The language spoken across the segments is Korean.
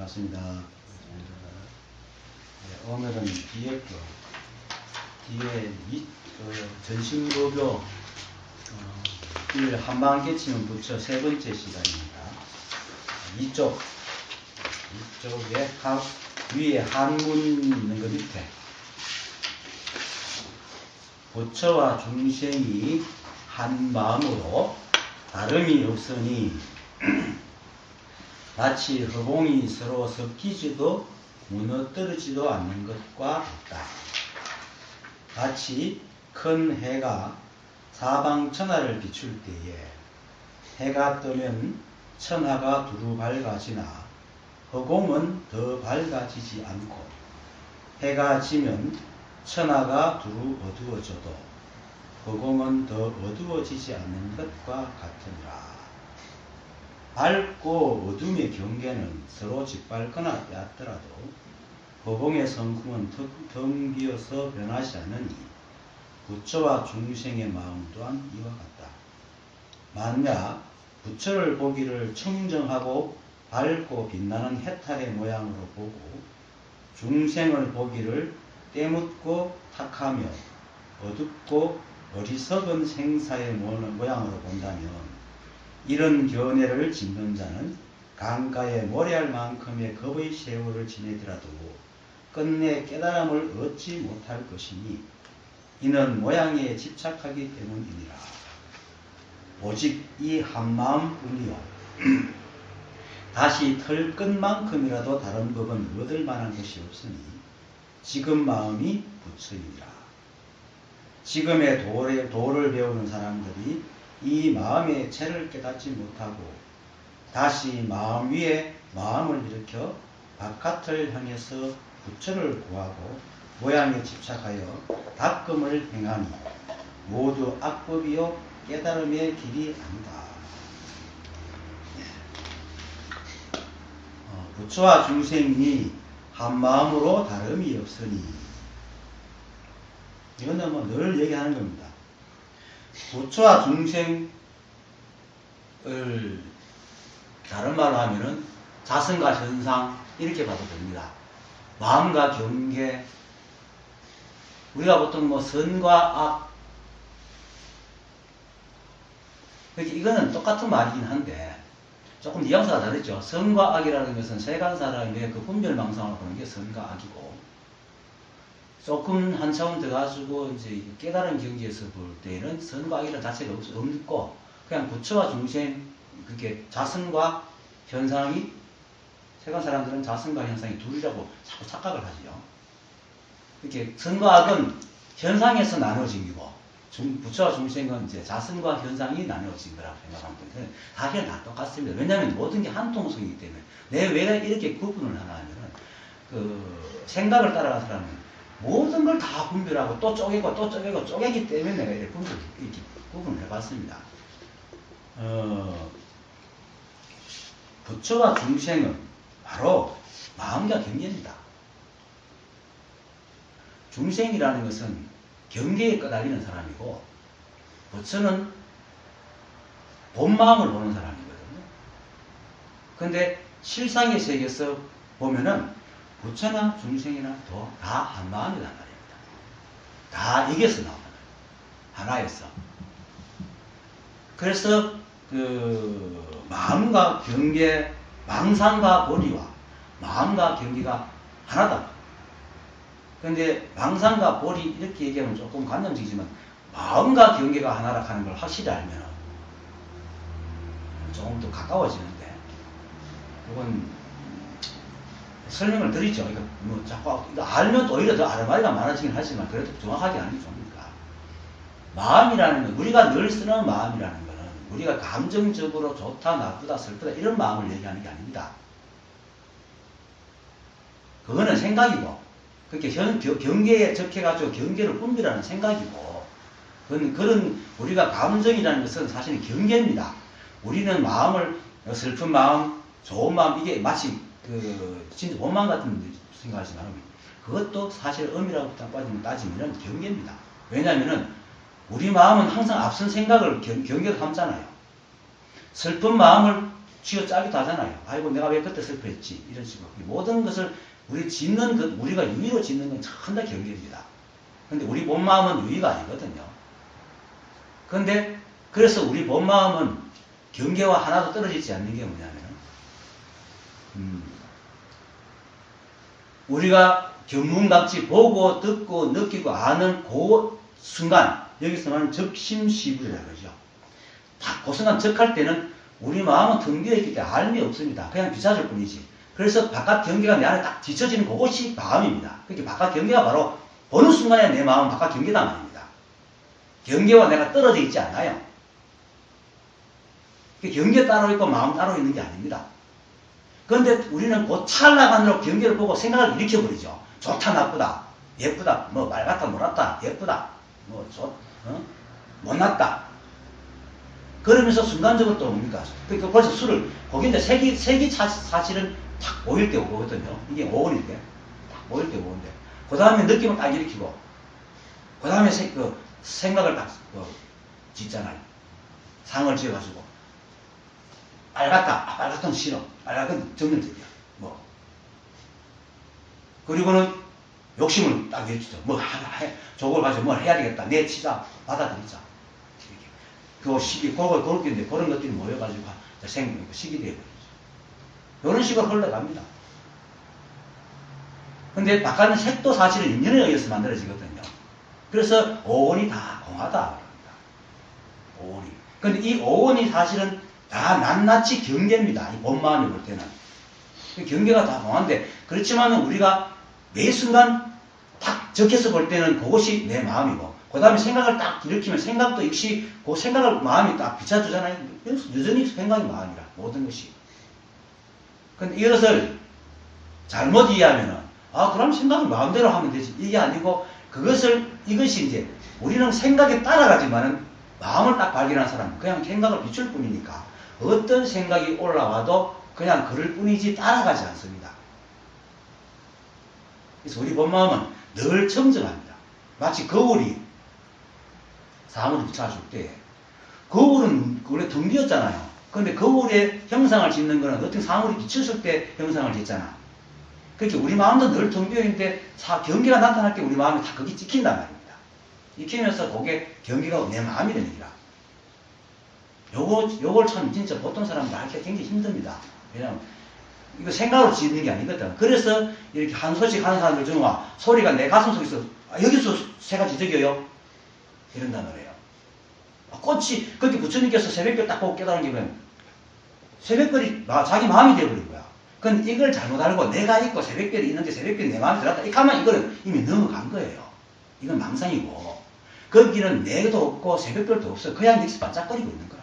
반갑습니다. 오늘은 뒤에 전신고교 1 한방 깨치는 부처 세 번째 시간입니다. 이쪽에 위에 한문 있는 거 밑에 부처와 중생이 한 마음으로 다름이 없으니 마치 허공이 서로 섞이지도 무너뜨리지도 않는 것과 같다. 마치 큰 해가 사방천하를 비출 때에 해가 뜨면 천하가 두루 밝아지나 허공은 더 밝아지지 않고 해가 지면 천하가 두루 어두워져도 허공은 더 어두워지지 않는 것과 같으니라. 밝고 어둠의 경계는 서로 짓밟거나 얕더라도 허공의 성품은 텅 비어서 변하지 않으니 부처와 중생의 마음 또한 이와 같다. 만약 부처를 보기를 청정하고 밝고 빛나는 해탈의 모양으로 보고 중생을 보기를 때묻고 탁하며 어둡고 어리석은 생사의 모양으로 본다면 이런 견해를 짓는 자는 강가에 모래알 만큼의 겁의 세월을 지내더라도 끝내 깨달음을 얻지 못할 것이니 이는 모양에 집착하기 때문이니라. 오직 이 한마음뿐이요 다시 털 끝만큼이라도 다른 법은 얻을 만한 것이 없으니 지금 마음이 부처이니라. 지금의 도를 배우는 사람들이 이 마음의 체를 깨닫지 못하고 다시 마음 위에 마음을 일으켜 바깥을 향해서 부처를 구하고 모양에 집착하여 닦음을 행하니 모두 악법이요 깨달음의 길이 아니다. 부처와 중생이 한 마음으로 다름이 없으니 이거는 뭐 늘 얘기하는 겁니다. 부처와 중생을 다른 말로 하면은 자성과 현상 이렇게 봐도 됩니다. 마음과 경계, 우리가 보통 뭐 선과 악, 그러니까 이거는 똑같은 말이긴 한데 조금 뉘앙스가 다르죠. 선과 악이라는 것은 세간사람의 그 분별망상을 보는 게 선과 악이고, 조금 한 차원 더 가지고 이제 깨달은 경지에서 볼 때는 선과 악이라는 자체가 없고 그냥 부처와 중생, 그게 자성과 현상이, 세간 사람들은 자성과 현상이 둘이라고 자꾸 착각을 하지요. 이렇게 선과 악은 현상에서 나눠진 거고, 부처와 중생은 이제 자성과 현상이 나눠진 거라고 생각하면 돼요. 사실은 다 똑같습니다. 왜냐하면 모든 게 한 통성이기 때문에. 왜 이렇게 구분을 하나 하면은, 생각을 따라가는 사람은 모든 걸 다 분별하고 또 쪼개고 또 쪼개고 쪼개기 때문에 내가 이렇게 구분을 해봤습니다. 부처와 중생은 바로 마음과 경계입니다. 중생이라는 것은 경계에 끄달리는 사람이고 부처는 본 마음을 보는 사람이거든요. 그런데 실상의 세계에서 보면은 부처나 중생이나 다 한 마음이란 말입니다. 다 여기서 나오는 거예요. 하나에서. 그래서 마음과 경계, 망상과 본의와 마음과 경계가 하나다. 그런데 망상과 본의 이렇게 얘기하면 조금 관념적이지만 마음과 경계가 하나라 하는 걸 확실히 알면 조금 더 가까워지는데, 이건 설명을 드리죠. 이거 뭐 자꾸 이거 알면 또 오히려 더 아르마리가 많아지긴 하지만 그래도 정확하게 아는 게 좋으니까. 마음이라는 건, 우리가 늘 쓰는 마음이라는 거는 우리가 감정적으로 좋다, 나쁘다, 슬프다 이런 마음을 얘기하는 게 아닙니다. 그거는 생각이고, 그렇게 경계에 적해가지고 경계를 분별하는 생각이고, 그런 우리가 감정이라는 것은 사실은 경계입니다. 우리는 마음을, 슬픈 마음, 좋은 마음, 이게 마치 진짜 원망 같은 생각하지만 그것도 사실 엄밀하고 따지면 경계입니다. 왜냐하면은 우리 마음은 항상 앞선 생각을 경계로 삼잖아요. 슬픈 마음을 쥐어짜기도 하잖아요. 아이고 내가 왜 그때 슬퍼했지 이런 식으로 모든 것을 우리 짓는 것 우리가 유의로 짓는 건 전부 다 경계입니다. 근데 우리 본 마음은 유의가 아니거든요. 근데 그래서 우리 본 마음은 경계와 하나도 떨어지지 않는 게 뭐냐면 우리가 견문각지 보고 듣고 느끼고 아는 그 순간 여기서 말하는 적심시불이라고 그러죠. 딱 그 순간 적할 때는 우리 마음은 텅 비어있기 때문에 알미 없습니다. 그냥 비춰질 뿐이지. 그래서 바깥 경계가 내 안에 딱 뒤쳐지는 그것이 마음입니다. 그러니까 바깥 경계가 바로 어느 순간에 내 마음은 바깥 경계다 말입니다. 경계와 내가 떨어져 있지 않아요. 경계 따로 있고 마음 따로 있는 게 아닙니다. 그런데 우리는 그 찰나간으로 경계를 보고 생각을 일으켜버리죠. 좋다 나쁘다 예쁘다 뭐 맑았다 노랗다 예쁘다 뭐 못났다 그러면서 순간적으로 또 뭡니까? 그러니까 벌써 술을 거기 이제 색이 사실은 탁 보일 때 오거든요. 이게 오온일 때 딱 보일 때 오는데 그 다음에 느낌을 딱 일으키고 그 다음에 생각을 딱 짓잖아요. 상을 지어가지고 빨갛다 빨갛던 싫어 빨갛던 정면적이야 뭐 그리고는 욕심을 딱 내주죠. 뭐 저걸 가지고 뭘 해야 되겠다 내 치자 받아들이자 그 시기 그렇게 그런 것들이 모여가지고 시기 되어버리죠. 이런 식으로 흘러갑니다. 근데 바깥은 색도 사실은 인연에 의해서 만들어지거든요. 그래서 오온이 다 공하다 그럽니다. 오온이. 근데 이 오온이 사실은 다 낱낱이 경계입니다. 이 본 마음이 볼 때는. 경계가 다 공한데 그렇지만 우리가 매 순간 딱 적혀서 볼 때는 그것이 내 마음이고 그 다음에 생각을 딱 일으키면 생각도 역시 그 생각을 마음이 딱 비춰주잖아요. 여전히 생각이 마음이라 모든 것이. 근데 이것을 잘못 이해하면은 그럼 생각을 마음대로 하면 되지 이게 아니고 이것이 이제 우리는 생각에 따라가지만은 마음을 딱 발견한 사람은 그냥 생각을 비출 뿐이니까 어떤 생각이 올라와도 그냥 그럴 뿐이지 따라가지 않습니다. 그래서 우리 본 마음은 늘 청정합니다. 마치 거울이 사물을 비춰줄 때 거울은 원래 텅 비었잖아요. 그런데 거울에 형상을 짓는 거는 어떤 사물이 비쳤을 때 형상을 짓잖아. 그렇게 우리 마음도 늘 텅 비어있는데 경계가 나타날 때 우리 마음이 다 거기 찍힌단 말입니다. 찍히면서 그게 경계가 내 마음이라는 얘기라. 요걸 참 진짜 보통 사람들 알기가 굉장히 힘듭니다. 왜냐면 이거 생각으로 짓는 게 아니거든. 그래서 이렇게 한 소식 하는 사람들 중에 소리가 내 가슴 속에서 여기서 새 가지 저기요 이런단 말이에요. 꽃이 그렇게 부처님께서 새벽별 딱 보고 깨달은 게 뭐냐면 새벽별이 자기 마음이 되어버린 거야. 근데 이걸 잘못 알고 내가 있고 새벽별이 있는데 새벽별이 내 마음에 들었다. 이렇게 하면 이거는 이미 넘어간 거예요. 이건 망상이고 거기는 내도 없고 새벽별도 없어. 그냥 여기서 반짝거리고 있는 거야.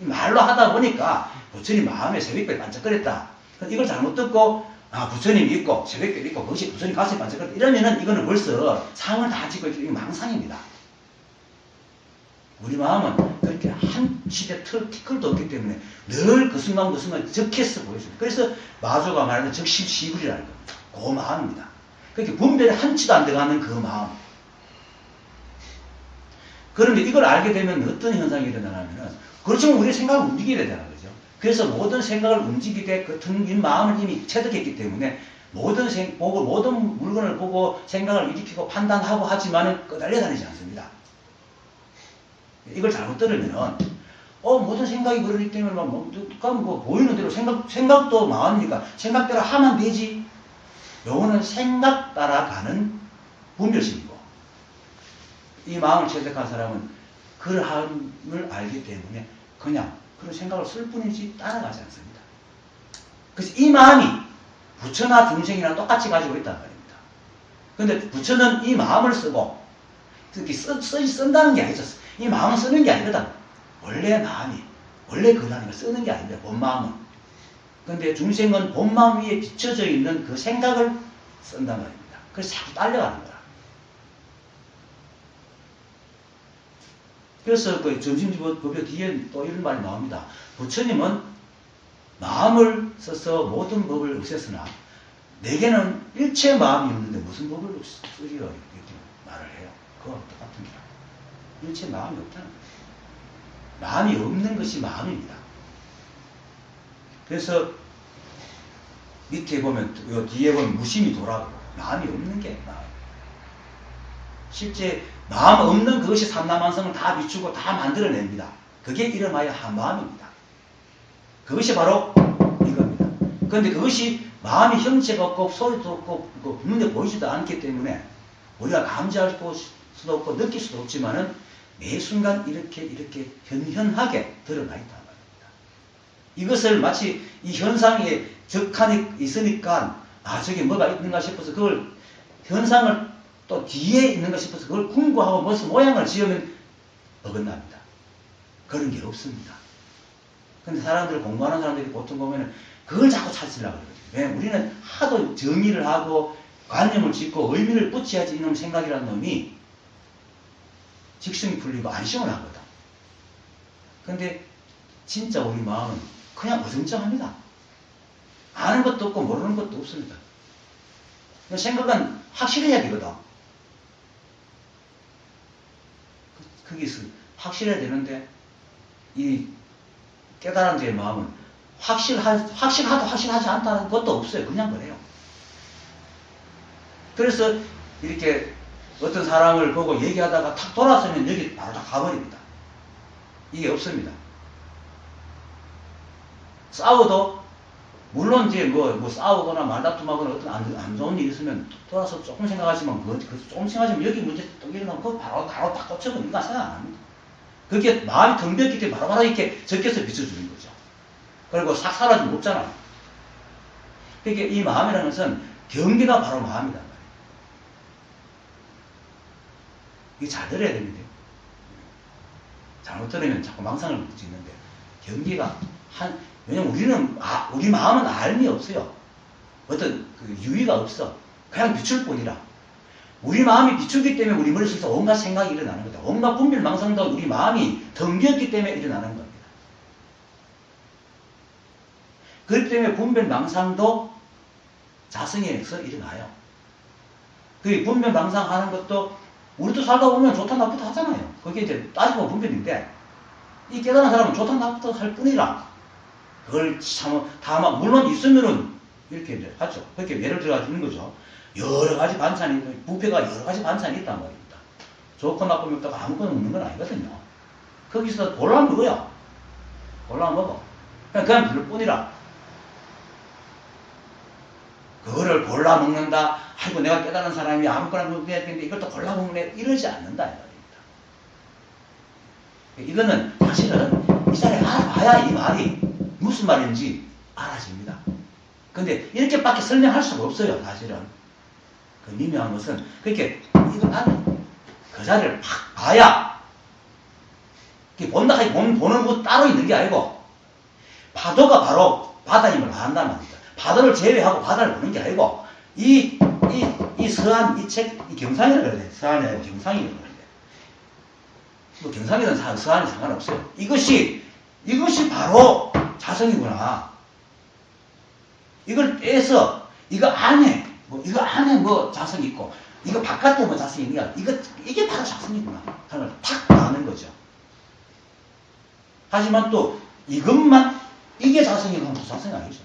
말로 하다 보니까 부처님 마음에 새벽별이 반짝거렸다. 이걸 잘못 듣고 부처님이 있고 새벽별이 있고 그것이 부처님 가슴에 반짝거렸다. 이러면은 이거는 벌써 상을 다 짓고 있기 때문에 망상입니다. 우리 마음은 그렇게 한 시대 티끌도 없기 때문에 늘 그 순간 적해서 보여줍니다. 그래서 마조가 말하는 적심시불이라는 겁니다. 그 마음입니다. 그렇게 분별이 한치도 안 들어가는 그 마음. 그런데 이걸 알게 되면 어떤 현상이 일어나냐면은 그렇지만 우리의 생각을 움직여야 되는 거죠. 그래서 모든 생각을 움직이게 그 텅 빈 마음을 이미 체득했기 때문에 모든 물건을 보고 생각을 일으키고 판단하고 하지만은 끄달려 다니지 않습니다. 이걸 잘못 들으면은 모든 생각이 그러기 때문에 뭐 보이는 대로 생각도 마음이니까 생각대로 하면 되지. 요거는 생각 따라가는 분별심이고 이 마음을 체득한 사람은 그러함을 알기 때문에 그냥 그런 생각을 쓸 뿐이지 따라가지 않습니다. 그래서 이 마음이 부처나 중생이나 똑같이 가지고 있단 말입니다. 근데 부처는 이 마음을 쓰고 특히 쓴다는 게 아니죠. 이 마음은 쓰는 게 아니거든. 원래 마음이 원래 그라는 걸 쓰는 게 아닙니다. 본 마음은. 근데 중생은 본 마음 위에 비춰져 있는 그 생각을 쓴단 말입니다. 그래서 자꾸 딸려가는 거야. 그래서 그 점심법의 뒤에 또 이런 말이 나옵니다. 부처님은 마음을 써서 모든 법을 없앴으나 내게는 일체 마음이 없는데 무슨 법을 쓰리요? 이렇게 말을 해요. 그거랑 똑같은 게 일체 마음이 없다는 거예요. 마음이 없는 것이 마음입니다. 그래서 밑에 보면, 요 뒤에 보면 무심히 돌아가고, 마음이 없는 게 마음. 실제 마음 없는 그것이 삼라만성을 다 비추고 다 만들어냅니다. 그게 이름하여 한마음입니다. 그것이 바로 이겁니다. 그런데 그것이 마음이 형체가 없고 소리도 없고 눈에 보이지도 않기 때문에 우리가 감지할 수도 없고 느낄 수도 없지만은 매 순간 이렇게 현현하게 드러나 있단 말입니다. 이것을 마치 이 현상에 적한이 있으니까 저게 뭐가 있는가 싶어서 그걸 현상을 또 뒤에 있는가 싶어서 그걸 궁구하고 무슨 모양을 지으면 어긋납니다. 그런 게 없습니다. 근데 사람들 공부하는 사람들이 보통 보면은 그걸 자꾸 찾으려고 그러거든요. 왜? 우리는 하도 정의를 하고 관념을 짓고 의미를 붙여야지 이놈 생각이라는 놈이 직성이 풀리고 안심을 하거든. 근데 진짜 우리 마음은 그냥 어정쩡합니다. 아는 것도 없고 모르는 것도 없습니다. 생각은 확실해야 되거든. 거기서 확실해야 되는데 이 깨달은 자의 마음은 확실하도 확실하지 않다는 것도 없어요. 그냥 그래요. 그래서 이렇게 어떤 사람을 보고 얘기하다가 탁 돌아서면 여기 바로 다 가버립니다. 이게 없습니다. 싸워도 물론 이제 뭐 싸우거나 말다툼하거나 어떤 안 좋은 일이 있으면 돌아서 조금 생각하지만 조금 생각하지만 여기 문제 또 일어나면 그거 바로 딱 꽂혀버리면 인간 생각 안 합니다. 그게 마음이 텅 비었기 때문에 바로 이렇게 적혀서 비춰주는 거죠. 그리고 싹 사라지면 없잖아요. 그러니까 이 마음이라는 것은 경계가 바로 마음이란 말이에요. 이게 잘 들어야 됩니다. 잘못 들으면 자꾸 망상을 짓는데 경계가 왜냐면 우리 마음은 알미 없어요. 어떤 유의가 없어. 그냥 비출 뿐이라. 우리 마음이 비추기 때문에 우리 머릿속에서 온갖 생각이 일어나는 거다. 온갖 분별 망상도 우리 마음이 텅 비었기 때문에 일어나는 겁니다. 그렇기 때문에 분별 망상도 자성에서 일어나요. 그 분별 망상 하는 것도 우리도 살다 보면 좋다 나쁘다 하잖아요. 그게 이제 따지고 분별인데 이 깨달은 사람은 좋다 나쁘다 할 뿐이라 그걸 다만 물론 있으면은 이렇게 이제 하죠. 그렇게 예를 들어 가지고 있는 거죠. 여러 가지 반찬이 뷔페가 여러 가지 반찬이 있단 말입니다. 좋고 나쁘면 없다가 아무거나 먹는 건 아니거든요. 거기서 골라 먹어요. 골라 먹어. 그냥 그럴 뿐이라. 그거를 골라 먹는다. 아이고 내가 깨달은 사람이 아무거나 먹어야 되는데 이걸 또 골라 먹네. 이러지 않는다 이 말입니다. 이거는 사실은 이 사람이 알아봐야 이 말이 무슨 말인지 알아집니다. 근데 이렇게밖에 설명할 수가 없어요. 사실은 그 미묘한 것은 그렇게 이거 나는 그 자리를 팍 봐야 본다 하기 보는 것 따로 있는 게 아니고 파도가 바로 바다임을 안단 말입니다. 파도를 제외하고 바다를 보는 게 아니고 이 서한 이 책 이 경상이라고 그래야 돼. 서한이 아니고 경상이라고 그래야 돼. 뭐 경상이든 서한이 상관없어요. 이것이 바로 자성이구나. 이걸 떼서 이거 안에 뭐 자성이 있고 이거 바깥에 뭐 자성이 있냐 이게 바로 자성이구나 하는 걸 탁 아는 거죠. 하지만 또 이것만 이게 자성이고 자성이 아니죠.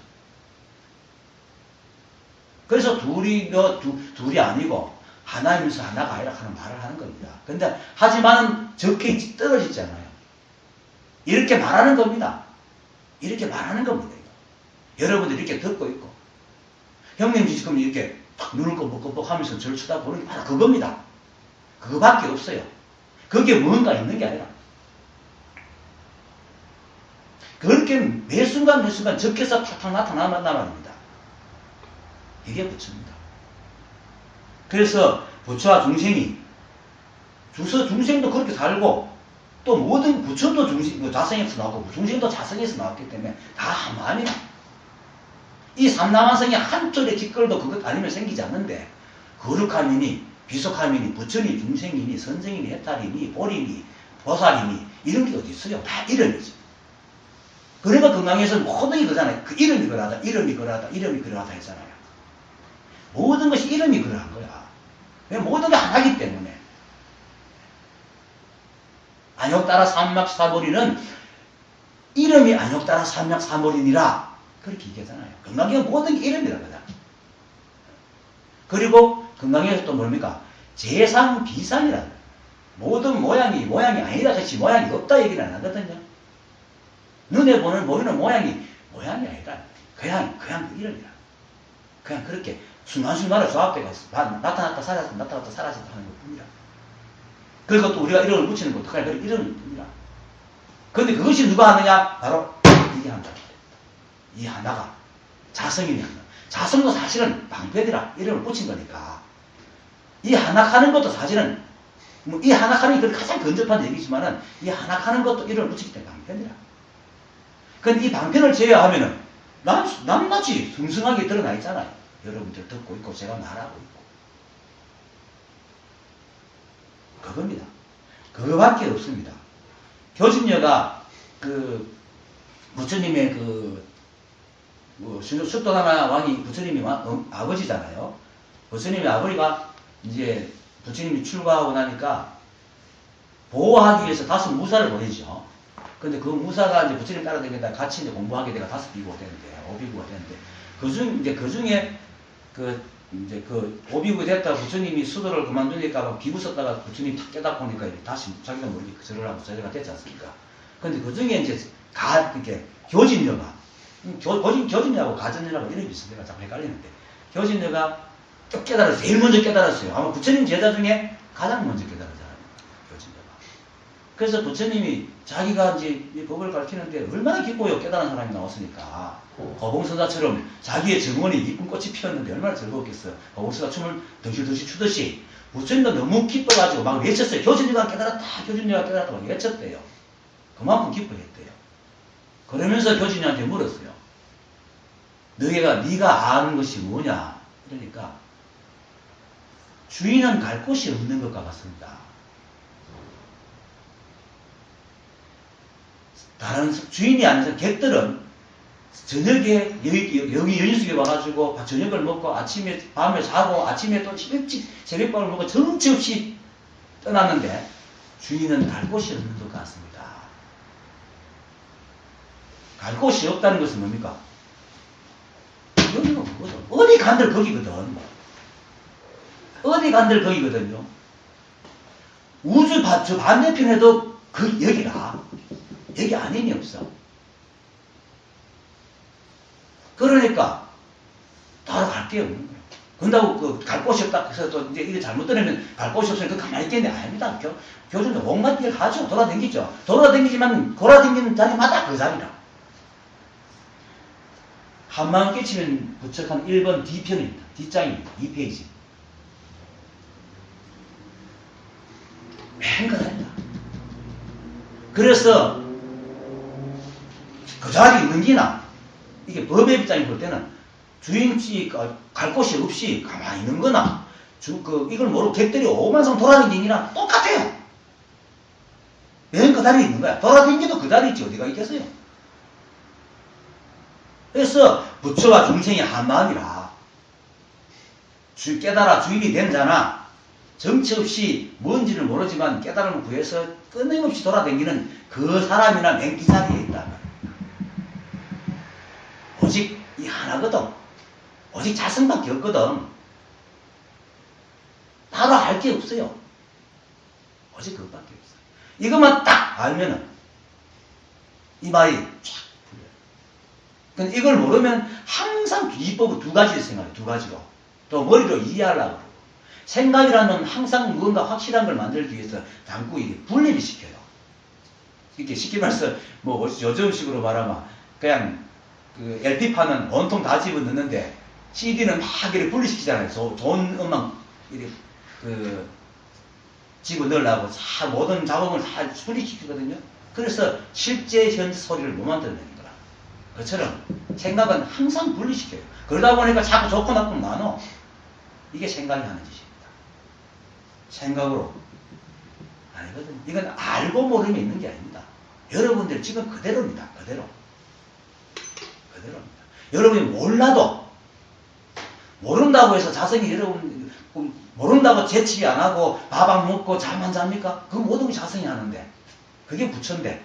그래서 둘이 아니고 하나이면서 하나가 아니라 하는 말을 하는 겁니다. 근데 하지만은 적게 떨어지잖아요. 이렇게 말하는 겁니다. 이렇게 말하는 겁니다. 여러분들 이렇게 듣고 있고 형님 지금 이렇게 눈을 껌뻑껌뻑 하면서 저를 쳐다보는 게 바로 그겁니다. 그거밖에 없어요. 그게 뭔가 있는 게 아니라 그렇게 매 순간 적혀서 탁탁 나타난단 말입니다. 이게 부처입니다. 그래서 부처와 중생이 중생도 그렇게 살고 또 모든 부처도 자성에서 나오고 중생도 자성에서 나왔기 때문에 다 한 마음이다. 이 삼라만성이 한쪽에 기끌도 그것 아니면 생기지 않는데 거룩함이니 비속함이니 부처니 중생이니 선생이니 해탈이니 보리니 보살이니 이런 게 어디 있어요? 다 이름이죠. 그러니까 건강에서 모든 게 그잖아요. 그 이름이 그러하다, 이름이 그러하다, 이름이 그러하다 했잖아요. 모든 것이 이름이 그러한 거야. 왜? 모든 게 하나이기 때문에. 안욕따라 삼막사보리는 이름이 안욕따라 삼막사보리니라 그렇게 얘기하잖아요. 건강경은 모든 게 이름이라 그다. 그리고 건강경에서 또 뭡니까? 재상 비상이라. 모든 모양이 아니다. 그렇지 모양이 없다 얘기는 안 하거든요. 눈에 보이는 모양이 아니다. 그냥 이름이라. 그냥 그렇게 순간순간에 조합돼가 나타났다 사라졌다 나타났다 사라졌다 하는 것 뿐이라. 그것도 우리가 이름을 붙이는 것도 그냥 이름일 뿐이라. 그런데 그것이 누가 하느냐? 바로 이게 한다. 이 하나가 자성이냐. 자성도 사실은 방패들아 이름을 붙인 거니까. 이 하나 하는 것도 사실은 뭐 이 하나 하는 게 가장 근접한 얘기지만은 이 하나 하는 것도 이름을 붙이기 때문에 방패니라. 근데 이 방편을 제외하면은 낱낱이 승승하게 드러나 있잖아요. 여러분들 듣고 있고 제가 말하고 있고. 그겁니다. 그거밖에 없습니다. 교진녀가 부처님의 숙도나나 왕이 부처님이 아버지잖아요. 부처님의 아버지가 이제 부처님이 출가하고 나니까 보호하기 위해서 5 무사를 보내죠. 근데 그 무사가 이제 부처님 따라다니다 같이 이제 공부하게 돼가 5 비구가 되는데, 5비구가 되는데, 그 중에 그 5비구가 됐다가 부처님이 수도를 그만두니까 비구 썼다가 부처님 탁 깨닫고 보니까 다시 자기가 모르게 절을 하고 저래가 됐지 않습니까? 근데 그 중에 이제 이렇게 교진녀가, 교진녀하고 가전녀하고 이름이 있어요. 내가 자꾸 헷갈리는데. 교진녀가 쭉 깨달았어요. 제일 먼저 깨달았어요. 아마 부처님 제자 중에 가장 먼저 깨달은 사람이에요. 교진녀가. 그래서 부처님이 자기가 이제 이 법을 가르치는데 얼마나 기뻐요. 깨달은 사람이 나왔으니까. 거봉선사처럼 자기의 정원에 이쁜 꽃이 피었는데 얼마나 즐거웠겠어요. 거봉선사 춤을 덩실덩실 추듯이 부처님도 너무 기뻐가지고 막 외쳤어요. 교진녀가 깨달았다. 교진녀가 깨달았다. 막 외쳤대요. 그만큼 기뻐했대요. 그러면서 교진녀한테 물었어요. 네가 아는 것이 뭐냐? 그러니까 주인은 갈 곳이 없는 것과 같습니다. 다른 주인이 아니라 객들은 저녁에 여기 연수에 와가지고 저녁을 먹고 밤에 자고 아침에 또 일찍 새벽밥을 먹고 정처없이 떠났는데 주인은 갈 곳이 없는 것 같습니다. 갈 곳이 없다는 것은 뭡니까? 여기가 뭐거든. 어디 간들 거기거든. 어디 간들 거기거든요. 우주 저 반대편에도 여기라. 여기 아님이 없어. 그러니까 따로 갈 게 없는 거야. 그런다고 갈 곳이 없다 해서 또 이제 이게 잘못 들으면 갈 곳이 없으니까 가만히 있겠네. 아닙니다. 교주는 온갖 길 가죠. 돌아다니죠. 돌아다니지만 돌아다니는 자리마다 그 자리라. 한마음 깨치면 부척한 1번 D편입니다. D장입니다. 2페이지. 맨 그날이다. 그래서 그 자리에 있는 기나 이게 법의 입장에 볼 때는 주인이 갈 곳이 없이 가만히 있는 거나 이걸 모르고 객들이 오만상 돌아다니기나 똑같아요. 맨 그 자리에 있는 거야. 돌아다니기도 그 자리에 있지 어디가 있겠어요. 그래서 부처와 중생이 한 마음이라 깨달아 주인이 된 자나 정치 없이 뭔지를 모르지만 깨달음을 구해서 끊임없이 돌아다니는 그 사람이나 맨 그 자리에 있다. 오직 이 하나거든. 오직 자성밖에 없거든. 따로 알 게 없어요. 오직 그것밖에 없어요. 이것만 딱 알면은 이 말이 쫙 풀려요. 근데 이걸 모르면 항상 비법을 2가지를 생각해요. 2가지로. 또 머리로 이해하려고 그러고. 생각이라는 항상 무언가 확실한 걸 만들기 위해서 자꾸 분리를 시켜요. 이렇게 쉽게 말해서 뭐 요즘식으로 말하면 그냥 그 LP판은 온통 다 집어넣는데 CD는 막 이렇게 분리시키잖아요. 좋은 음악 이렇게 집어넣으려고 모든 작업을 다 분리시키거든요. 그래서 실제 현 소리를 못 만들어내는 거라. 그처럼 생각은 항상 분리시켜요. 그러다 보니까 자꾸 좋고 나쁘고 나눠. 이게 생각이 하는 짓입니다. 생각으로 아니거든요. 이건 알고 모르면 있는 게 아닙니다. 여러분들 지금 그대로입니다. 그대로입니다. 여러분이 몰라도 모른다고 해서 자성이 여러분 모른다고 재치 안 하고 밥 안 먹고 잠 안 잡니까? 그 모든 게 자성이 하는데 그게 부처인데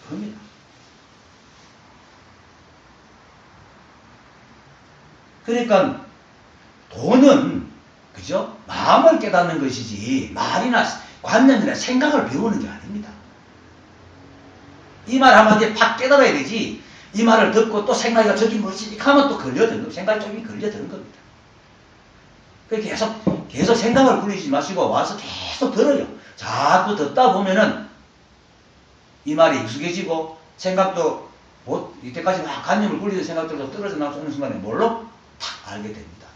그겁니다. 그러니까 돈은 그죠? 마음을 깨닫는 것이지 말이나 관념이나 생각을 배우는 게 아닙니다. 이 말 한마디에 팍 깨달아야 되지 이 말을 듣고 또 생각이 저기 뭐지 하면 또 걸려드는 겁니다. 생각이 조금 걸려드는 겁니다. 계속 생각을 굴리지 마시고 와서 계속 들어요. 자꾸 듣다 보면은 이 말이 익숙해지고 생각도 이때까지 막 관념을 굴리던 생각들도 떨어져 나가서 어느 순간에 뭘로 탁 알게 됩니다.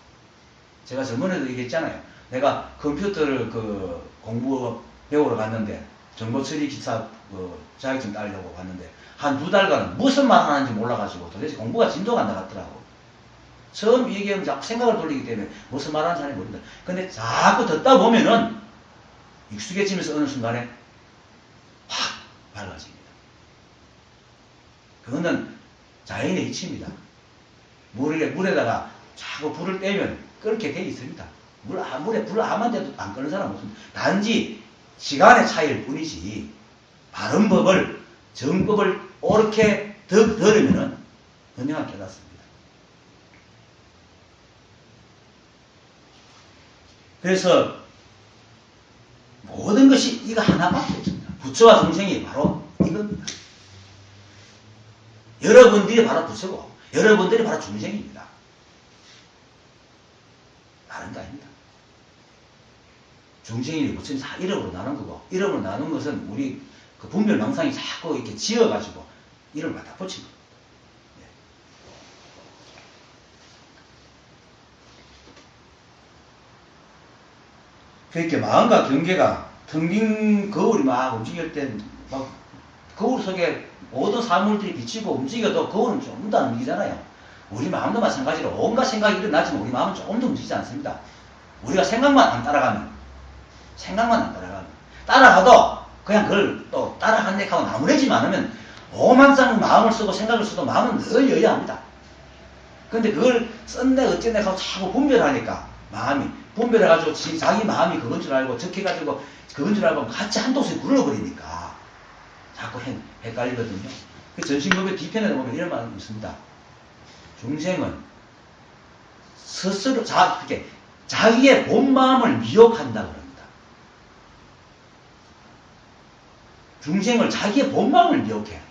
제가 저번에도 얘기했잖아요. 내가 컴퓨터를 공부 배우러 갔는데 정보 처리 기사 자격증 따려고 갔는데 한 2달간은 무슨 말 하는지 몰라가지고 도대체 공부가 진도가 안 나갔더라고. 처음 얘기하면 자꾸 생각을 돌리기 때문에 무슨 말 하는지 잘 모른다. 근데 자꾸 듣다 보면은 익숙해지면서 어느 순간에 확 밝아집니다. 그거는 자연의 이치입니다. 물에다가 자꾸 불을 떼면 끓게 돼 있습니다. 물에 불을 아무한 데도 안 끄는 사람은 없습니다. 단지 시간의 차이일 뿐이지 바른 법을 정법을 옳게 들으면은 언젠가 깨닫습니다. 그래서 모든 것이 이거 하나밖에 없습니다. 부처와 중생이 바로 이겁니다. 여러분들이 바로 부처고 여러분들이 바로 중생입니다. 다른 거 아닙니다. 중생이 부처님 다 이름으로 나눈 거고 이름으로 나눈 것은 우리 그 분별망상이 자꾸 이렇게 지어가지고 이름을 갖다 붙인 겁니다. 그렇게 마음과 경계가 텅 빈 거울이 막 움직일 때 막 거울 속에 모든 사물들이 비치고 움직여도 거울은 좀 더 안 움직이잖아요. 우리 마음도 마찬가지로 온갖 생각이 일어나지만 우리 마음은 조금 더 움직이지 않습니다. 우리가 생각만 안 따라가면 따라가도 그냥 그걸 또 따라간다 하고 나무래지만 않으면 오만상 마음을 쓰고 생각을 써도 마음은 늘 여야 합니다. 근데 그걸 썼네 어쨌네 하고 자꾸 분별하니까 마음이 분별해가지고 자기 마음이 그건 줄 알고 적해가지고 그건 줄 알고 같이 한 도수에 굴러버리니까 자꾸 헷갈리거든요. 그 전신법의 뒤편에 보면 이런 말이 있습니다. 중생은 스스로 자기의 본 마음을 미혹한다 그럽니다. 중생을 자기의 본 마음을 미혹해.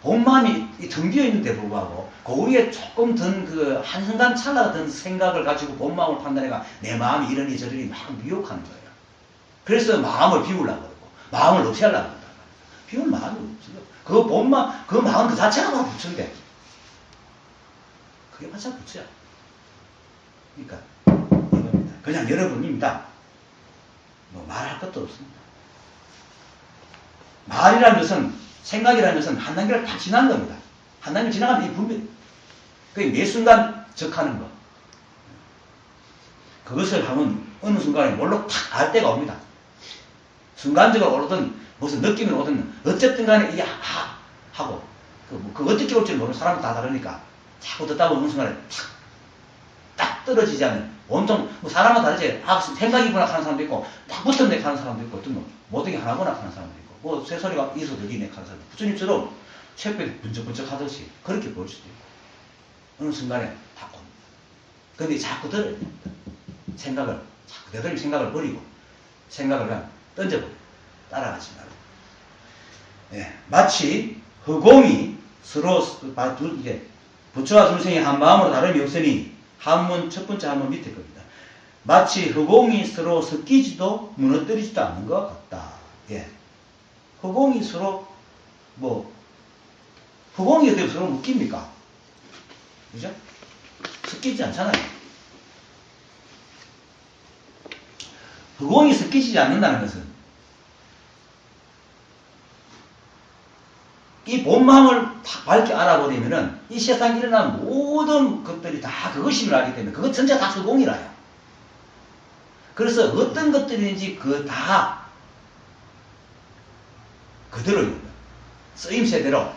본 마음이 텅 비어 있는데 불구하고 그 위에 조금 든 한순간 찰나가 든 생각을 가지고 본 마음을 판단해가 내 마음이 이러니 저러니 막 미혹하는 거예요. 그래서 마음을 비우려고 그러고 마음을 없애려고 한다. 비울 마음이 없어요. 그 본마, 그 마음 그 자체가 바로 부처인데 그게 바로 부처야. 그러니까 이겁니다. 그냥 여러분입니다. 뭐 말할 것도 없습니다. 말이라는 것은 생각이라는 것은 한 단계를 다 지난 겁니다. 한 단계 지나가면 이 분별 그게 매 순간 적하는 거. 그것을 하면 어느 순간에 뭘로 탁 알 때가 옵니다. 순간적으로 오르든 무슨 느낌이 오든 어쨌든 간에 이게 하고 그 어떻게 올지는 모르는 사람은 다 다르니까 자꾸 듣다 보면 어느 순간에 딱 떨어지지 않는 온통 뭐 사람은 다르지 생각이구나 하는 사람도 있고 딱 붙었네 하는 사람도 있고 어떤 모든 게 하나구나 하는 사람도 있고 뭐 새소리가 있어 들리네 하는 사람도 있고 부처님처럼 샛별이 번쩍번쩍 하듯이 그렇게 보일 수도 있고 어느 순간에 다 옵니다. 근데 자꾸 들어야 됩니다. 생각을 자꾸 내들이 생각을 버리고 생각을 그냥 던져버려. 따라가지 말고. 예, 마치 허공이 서로 이게 부처와 중생이 한 마음으로 다름이 없으니 한문 첫 번째 한문 밑에 겁니다. 마치 허공이 서로 섞이지도 무너뜨리지도 않는 것 같다. 예, 허공이 서로 허공이 어떻게 서로 묶입니까? 그죠? 섞이지 않잖아요. 허공이 섞이지 않는다는 것은 이 본마음을 밝게 알아버리면은 이 세상에 일어나는 모든 것들이 다 그것임을 알기 때문에 그것 전체가 다 허공이라요. 그래서 어떤 것들인지 그 다 그대로입니다. 쓰임새대로.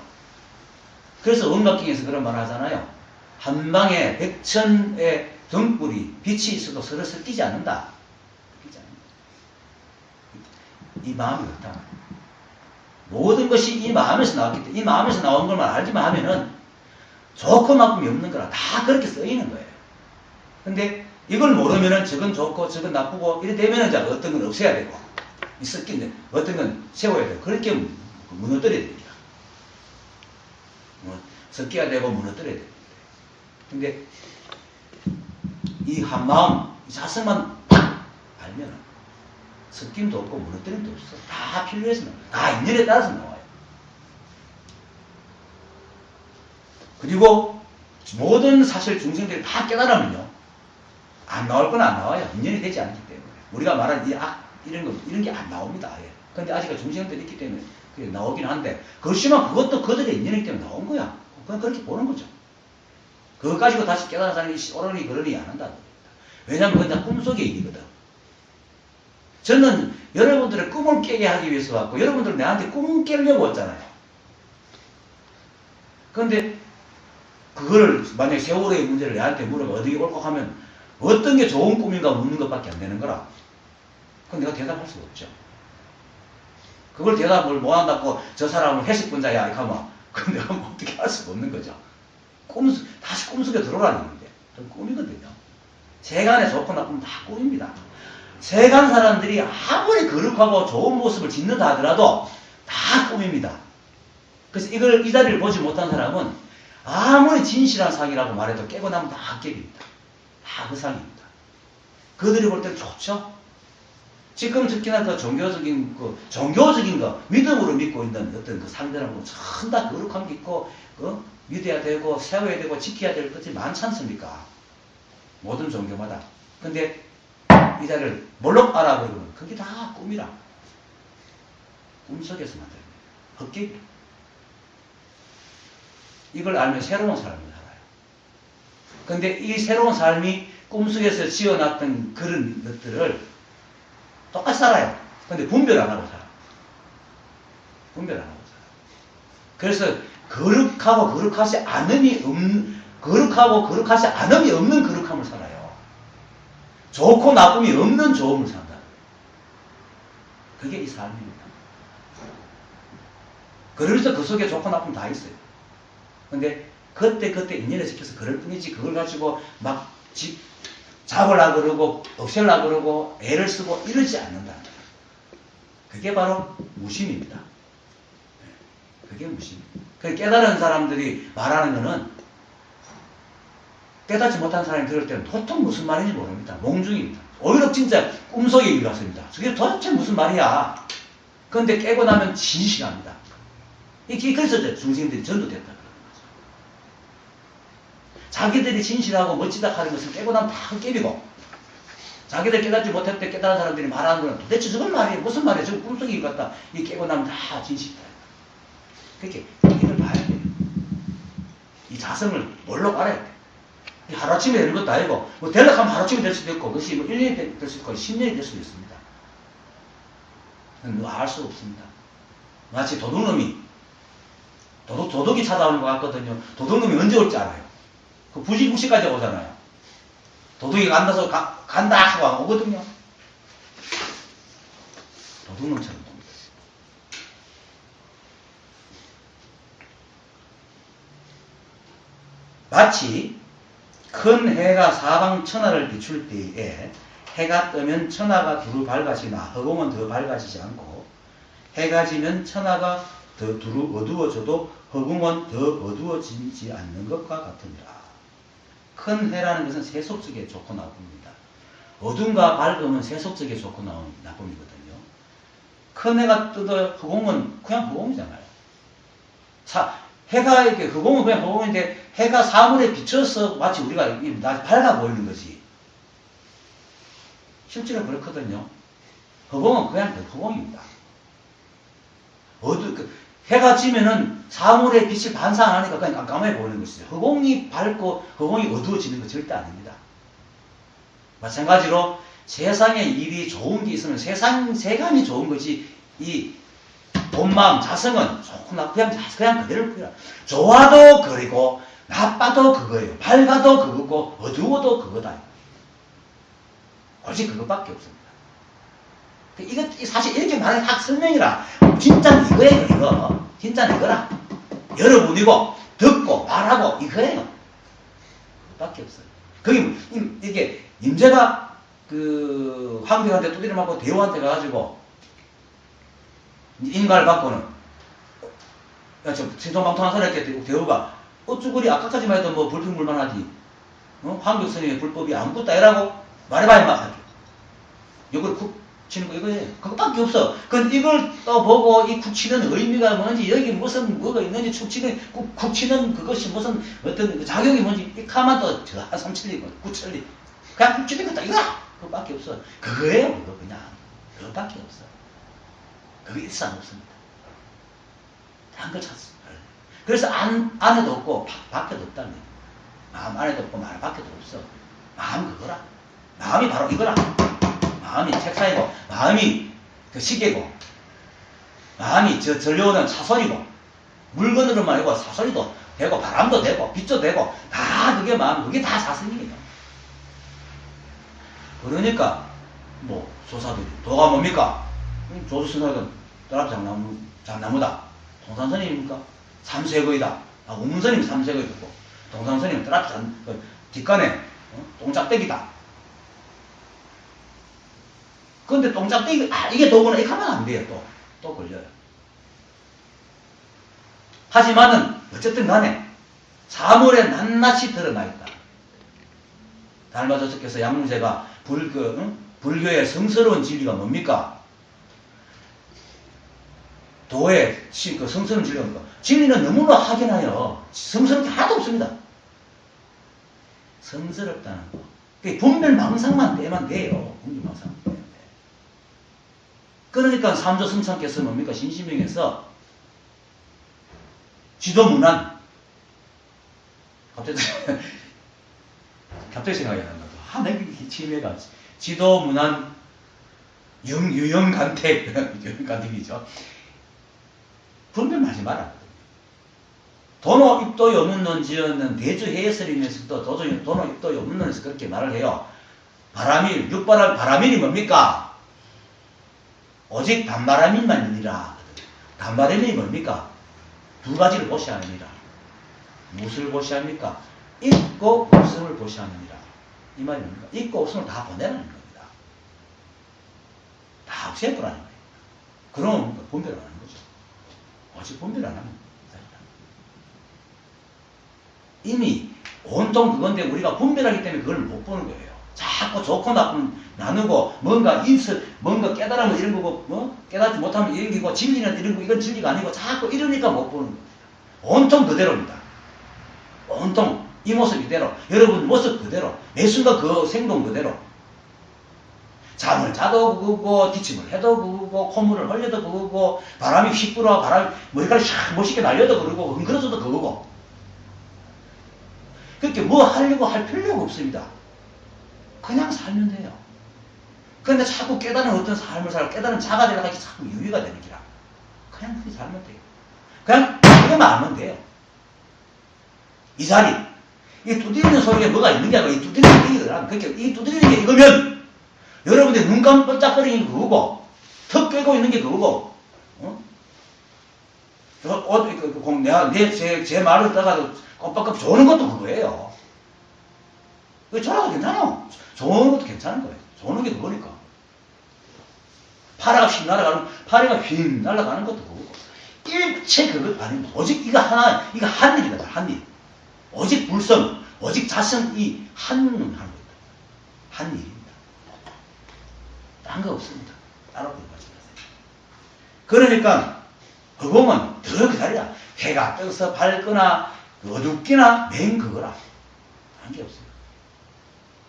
그래서 음악경에서 그런 말 하잖아요. 한 방에 백천의 등불이 빛이 있어도 서로 섞이지 않는다. 섞이지 않는다. 이 마음이 그렇다. 모든 것이 이 마음에서 나왔기 때문에 이 마음에서 나온 것만 알기만 하면은 좋고 나쁨이 없는 거라 다 그렇게 쓰이는 거예요. 근데 이걸 모르면은 저건 좋고 저건 나쁘고 이래 되면은 이제 어떤 건 없애야 되고 섞인데 어떤 건 세워야 되고 그렇게 무너뜨려야 됩니다. 섞여야 되고 무너뜨려야 됩니다. 근데 이 한마음, 이 자성만 딱 알면은 섞임도 없고 무너뜨림도 없어. 다 필요해서 나와요. 다 인연에 따라서 나와요. 그리고 모든 사실 중생들이 다 깨달으면요. 안 나올 건 안 나와요. 인연이 되지 않기 때문에. 우리가 말하는 이런 게 안 나옵니다. 예. 근데 아직 중생들이 있기 때문에 그게 나오긴 한데, 그렇지만 그것도 그들의 인연이기 때문에 나온 거야. 그냥 그렇게 보는 거죠. 그거 가지고 다시 깨달은 사람이 오르니 그러니 안 한다는 겁니다. 왜냐하면 그건 다 꿈속의 일이거든. 저는 여러분들의 꿈을 깨게 하기 위해서 왔고, 여러분들은 내한테 꿈을 깨려고 왔잖아요. 그런데 그거를 만약에 세월의 문제를 내한테 물으면 어디에 옳고 하면 어떤 게 좋은 꿈인가 묻는 것밖에 안 되는 거라. 그건 내가 대답할 수가 없죠. 그걸 대답을 못 한다고 저 사람은 회식분자야 이렇게 하면 그건 내가 어떻게 할 수가 없는 거죠. 다시 꿈속에 들어오라는 건데 그건 꿈이거든요. 세간에 좋고 나쁘면 다 꿈입니다. 세간 사람들이 아무리 거룩하고 좋은 모습을 짓는다 하더라도 다 꿈입니다. 그래서 이 자리를 보지 못한 사람은 아무리 진실한 상이라고 말해도 깨고 나면 다 헛개입니다. 다 허상입니다. 그들이 볼 때는 좋죠? 지금 특히나 그 종교적인 거, 믿음으로 믿고 있는 어떤 그 상대라고 참 다 거룩한 게 있고, 믿어야 되고, 세워야 되고, 지켜야 될 것이 많지 않습니까? 모든 종교마다. 근데 이 자리를 몰록 알아버리면 그게 다 꿈이라. 꿈속에서 만드는 거예요. 헛개입니다. 이걸 알면 새로운 삶을 살아요. 근데 이 새로운 삶이 꿈속에서 지어놨던 그런 것들을 똑같이 살아요. 근데 분별 안 하고 살아요. 분별 안 하고 살아요. 그래서 거룩하지 않음이 없는 거룩함을 살아요. 좋고 나쁨이 없는 좋음을 산다. 그게 이 삶입니다. 그래서 그 속에 좋고 나쁨 다 있어요. 근데 그때 인연에 지켜서 그럴 뿐이지 그걸 가지고 막 잡으려고 그러고 없애려고 그러고 애를 쓰고 이러지 않는다. 그게 바로 무심입니다. 그게 무심입니다. 깨달은 사람들이 말하는 거는 깨닫지 못한 사람이 들을 때는 도통 무슨 말인지 모릅니다. 몽중입니다. 오히려 진짜 꿈속의 일 같습니다. 그게 도대체 무슨 말이야. 그런데 깨고 나면 진실합니다. 그래서 중생들이 전도됐다. 자기들이 진실하고 멋지다 하는 것을 깨고 나면 다 헛개비고, 자기들 깨닫지 못할 때 깨달은 사람들이 말하는 거는 도대체 저건 말이에요. 무슨 말이에요. 저건 꿈속의 일 같다. 이 깨고 나면 다 진실이다. 그렇게 이걸 봐야 돼요. 이 자성을 뭘로 알아야 돼. 하루아침에 되는 것도 아니고, 되려고 하면 하루아침에 될 수도 있고, 그것이 1년이 될 수도 있고, 10년이 될 수도 있습니다. 그건 알 수 없습니다. 마치 도둑놈이, 도둑이 찾아오는 것 같거든요. 도둑놈이 언제 올지 알아요. 그 부시까지 오잖아요. 도둑이 간다 하고 오거든요. 도둑놈처럼 옵니다. 마치 큰 해가 사방 천하를 비출 때에 해가 뜨면 천하가 두루 밝아지나 허공은 더 밝아지지 않고, 해가 지면 천하가 더 두루 어두워져도 허공은 더 어두워지지 않는 것과 같으니라. 큰 해라는 것은 세속적에 좋고 나쁩니다. 어둠과 밝음은 세속적에 좋고 나쁨이거든요. 큰 해가 뜨도 허공은 그냥 허공이잖아요. 해가 이렇게 허공은 그냥 허공인데 해가 사물에 비춰서 마치 우리가 밝아 보이는 거지. 실제로 그렇거든요. 허공은 그냥 허공입니다. 해가 지면은 사물의 빛이 반사하니까 그냥 깜깜해 보이는 것이죠. 허공이 밝고 허공이 어두워지는 건 절대 아닙니다. 마찬가지로 세상에 일이 좋은 게 있으면 세간이 좋은 거지, 이 본마음, 자성은 좋고 나쁘면 그냥 그대로 보여요. 좋아도 그리고 나빠도 그거예요. 밝아도 그거고 어두워도 그거다. 오직 그것밖에 없습니다. 이거 사실 이렇게 말하는 학 설명이라 진짜는 이거예요. 이거 진짜는 이거라. 여러분이고 듣고 말하고 이거예요. 그밖에 없어요. 거기 이게 임재가 그 황대한테 두드려 맞고 대우한테 가가지고 인가를 받고는 저 신성방통한 소리 했겠대. 대우가 어쭈 그리 아까까지만 해도 뭐 불평불만하지. 황교 스님의 불법이 아무것도 아니라고 말해봐 임마. 이걸 쿡 치는 거 이거예요. 그것밖에 없어. 근데 이걸 또 보고 이 쿡 치는 의미가 뭔지 여기 무슨 뭐가 있는지 쿡 치는 그것이 무슨 어떤 작용이 뭔지 이 가만 또 저 한 3칠리 9칠리 그냥 쿡 치는 거다 이거야. 그것밖에 없어. 그거예요. 그거 그냥 그것밖에 없어. 그게 일상 없습니다. 한 걸 찾습니다. 그래서 안에도 없고 밖에도 없다는 거예요. 마음 안에도 없고 말 밖에도 없어. 마음 그거라. 마음이 바로 이거라. 마음이 책상이고 마음이 그 시계고 마음이 저 전려오는 차선이고 물건으로만 아니고 사소리도 되고 바람도 되고 빛도 되고 다 그게 마음 그게 다 사선이에요. 그러니까 뭐 조사들이 도가 뭡니까? 조수선학은 떠랍 장나무다. 동산선임입니까? 삼세거이다. 우문선임 삼세거이고 동산선임은 떠랍 뒷간에 똥짝대기다. 근데 똥짝대기 이게 도구나 이렇게 하면 안 돼요. 또 걸려요. 하지만은 어쨌든 간에 사물에 낱낱이 드러나 있다. 달마저서께서 양무제가 불교의 성스러운 진리가 뭡니까? 도의 그 성스러운 진리가 뭡니까? 진리는 너무나 확연하여 성스러운 게 하나도 없습니다. 성스럽다는 거. 분별망상만 빼면 돼요. 분별망상만 빼면 돼. 그러니까 삼조 승창께서 뭡니까? 신신명에서 지도문안 갑자기 생각이 안 난다. 내게 치매가 지도문안 유영간택 유영간택이죠. 분별하지 마라. 도노 입도이 없는 논 지었는 대주해설이면서도 도노 입도이 없는 논에서 그렇게 말을 해요. 바람일 육바람 바람일이 뭡니까? 오직 단바람일만이니라. 단바람일이 뭡니까? 두 가지를 보셔야 합니다. 무엇을 보셔야 합니까? 있고 없음을 보셔야 합니다. 이 말이 뭡니까? 있고 없음을 다 보내라는 겁니다. 다 없애버라는 거예요. 그럼 분별 안 하는 거죠. 오직 분별 안 하면 이미 온통 그건데 우리가 분별하기 때문에 그걸 못 보는 거예요. 자꾸 좋고 나쁜 나누고 뭔가 깨달으면 이런 거고 깨닫지 못하면 이런 거고 진리는 이런 거 이건 진리가 아니고 자꾸 이러니까 못 보는 거예요. 온통 그대로입니다. 온통 이 모습 이대로 여러분 모습 그대로 매 순간 그 생동 그대로 잠을 자도 그거고 기침을 해도 그거고 콧물을 흘려도 그거고 바람이 휙 불어 바람이 머리카락이 샥 멋있게 날려도 그러고 엉클어져도 그거고 그렇게 뭐 하려고 할 필요가 없습니다. 그냥 살면 돼요. 그런데 자꾸 깨달은 어떤 삶을 살고 깨달은 자가 되다가 자꾸 유의가 되는 기라. 그냥 그렇게 살면 돼요. 그냥 그거만 알면 돼요. 이 자리, 이 두드리는 소리에 뭐가 있는 게 아니고 이 두드리는 게 이거라. 그러니까 이 두드리는 게 이거면 여러분들 눈 깜빡거리는 게 그거고 턱 깨고 있는 게 그거고 내가 제 말을 떠가지고 깜빡깜빡 조는 것도 그거예요. 조라도 괜찮아. 조는 것도 괜찮은 거예요. 조는 게 그거니까. 파리가 휙 날아가는 것도 그거고. 일체 그것 아닙니다. 오직 이거 하나, 이거 한 일이다. 한 일. 오직 불성, 오직 자성 이 한눈 하는 겁니다. 한 일입니다. 딴 거 없습니다. 따로 공부하지 마세요. 그러니까 허공은 더 기다리라. 해가 떠서 밝거나 어둡기나 맨 그거라. 한 게 없어요.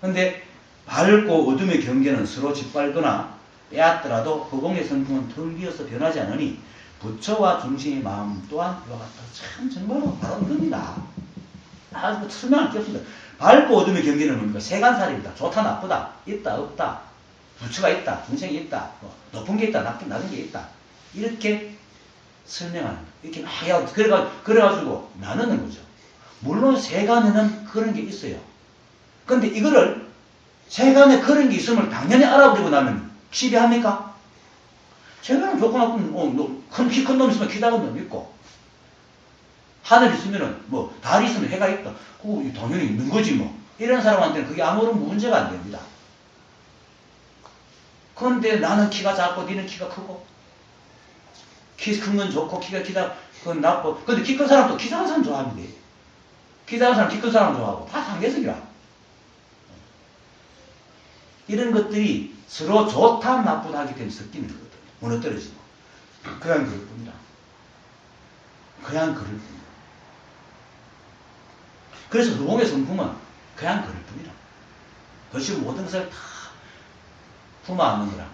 근데 밝고 어둠의 경계는 서로 짓밟거나 빼앗더라도 허공의 성품은 덜 비어서 변하지 않으니 부처와 중심의 마음 또한 이와 같다. 참 정말로 바로 이겁니다. 아주 설명할 게 없습니다. 밝고 어둠의 경계는 뭡니까? 세간살입니다. 좋다 나쁘다 있다 없다 부처가 있다 중생이 있다 높은 게 있다 낮은 게 있다 이렇게 설명하는 이렇게 막 그래가지고 나누는 거죠. 물론 세간에는 그런 게 있어요. 근데 이거를 세간에 그런 게 있음을 당연히 알아버리고 나면 지배합니까? 세간은 좋고 나쁜 키 큰 놈 있으면 키 작은 놈 있고 하늘 있으면은, 뭐, 달이 있으면 해가 있다. 그거 당연히 있는 거지, 뭐. 이런 사람한테는 그게 아무런 문제가 안 됩니다. 그런데 나는 키가 작고, 니는 키가 크고, 키 큰 건 좋고, 키가 키다, 그건 나쁘고. 근데 키 큰 사람도 키 작은 사람 좋아합니다. 키 작은 사람, 키 큰 사람 좋아하고, 다 상대적이라. 이런 것들이 서로 좋다, 나쁘다 하기 때문에 섞이는 거거든요. 무너뜨려지고. 그냥 그럴 뿐이다. 그냥 그럴 뿐이다. 그래서 루봉의 성품은 그냥 그럴 뿐이다. 그것이 모든 것을 다 품어안는 거라.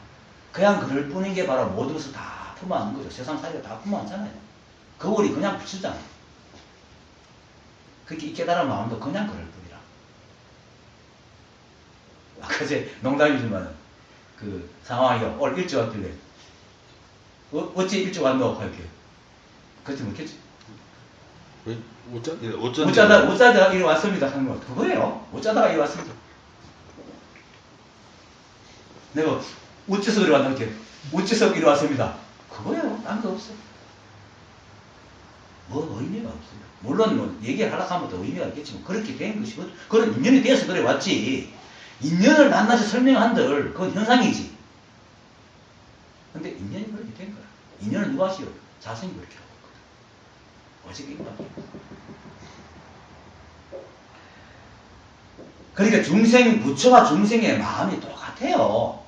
그냥 그럴 뿐인 게 바로 모든 것을 다 품어안는 거죠. 세상 살이가 다 품어안잖아요. 거울이 그냥 붙이잖아요. 그렇게 깨달은 마음도 그냥 그럴 뿐이라. 아까 제 농담이지만 그 상황이 오늘 일찍 왔길래 어찌 일찍 왔노? 이렇게. 그렇지 못겠지. 못 자다가 이리 왔습니다. 하는 거 그거예요. 못 자다가 이리 왔습니다. 내가 어째서 그리 왔나 이렇게. 어째서 이리 왔습니다. 그거예요. 딴 거 없어요. 뭐 의미가 없어요. 물론 뭐 얘기하려고 하면 더 의미가 있겠지만 그렇게 된 것이 그런 인연이 돼서 그래 왔지. 인연을 만나서 설명한들 그건 현상이지. 근데 인연이 그렇게 된 거야. 인연은 누가 하시오? 자신이 그렇게 하고 있거든. 오직 이거밖에 없어. 그러니까 부처와 중생의 마음이 똑같아요.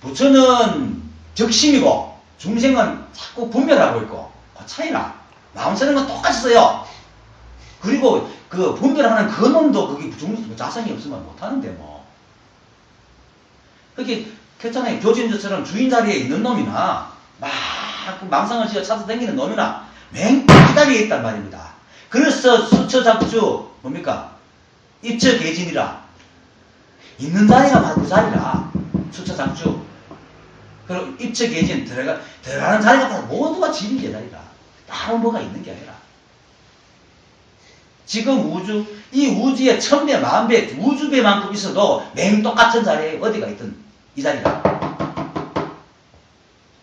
부처는 적심이고 중생은 자꾸 분별하고 있고 그 차이나 마음 쓰는 건 똑같이 써요. 그리고 그 분별하는 그 놈도 그게 자성이 없으면 못하는데 뭐. 그렇게 했잖아요. 교진들처럼 주인 자리에 있는 놈이나 막 망상을 지어 찾아다니는 놈이나 맹 이 자리에 있단 말입니다. 그래서 수처작주 뭡니까? 입처계진이라. 있는 자리가 바로 그 자리라. 수처작주. 그리고 입처계진 들어가는 자리가 바로 모두가 진리의 자리라. 따로 뭐가 있는 게 아니라. 지금 이 우주에 1000배, 10,000배, 우주배만큼 있어도 맹 똑같은 자리에 어디가 있든 이 자리가.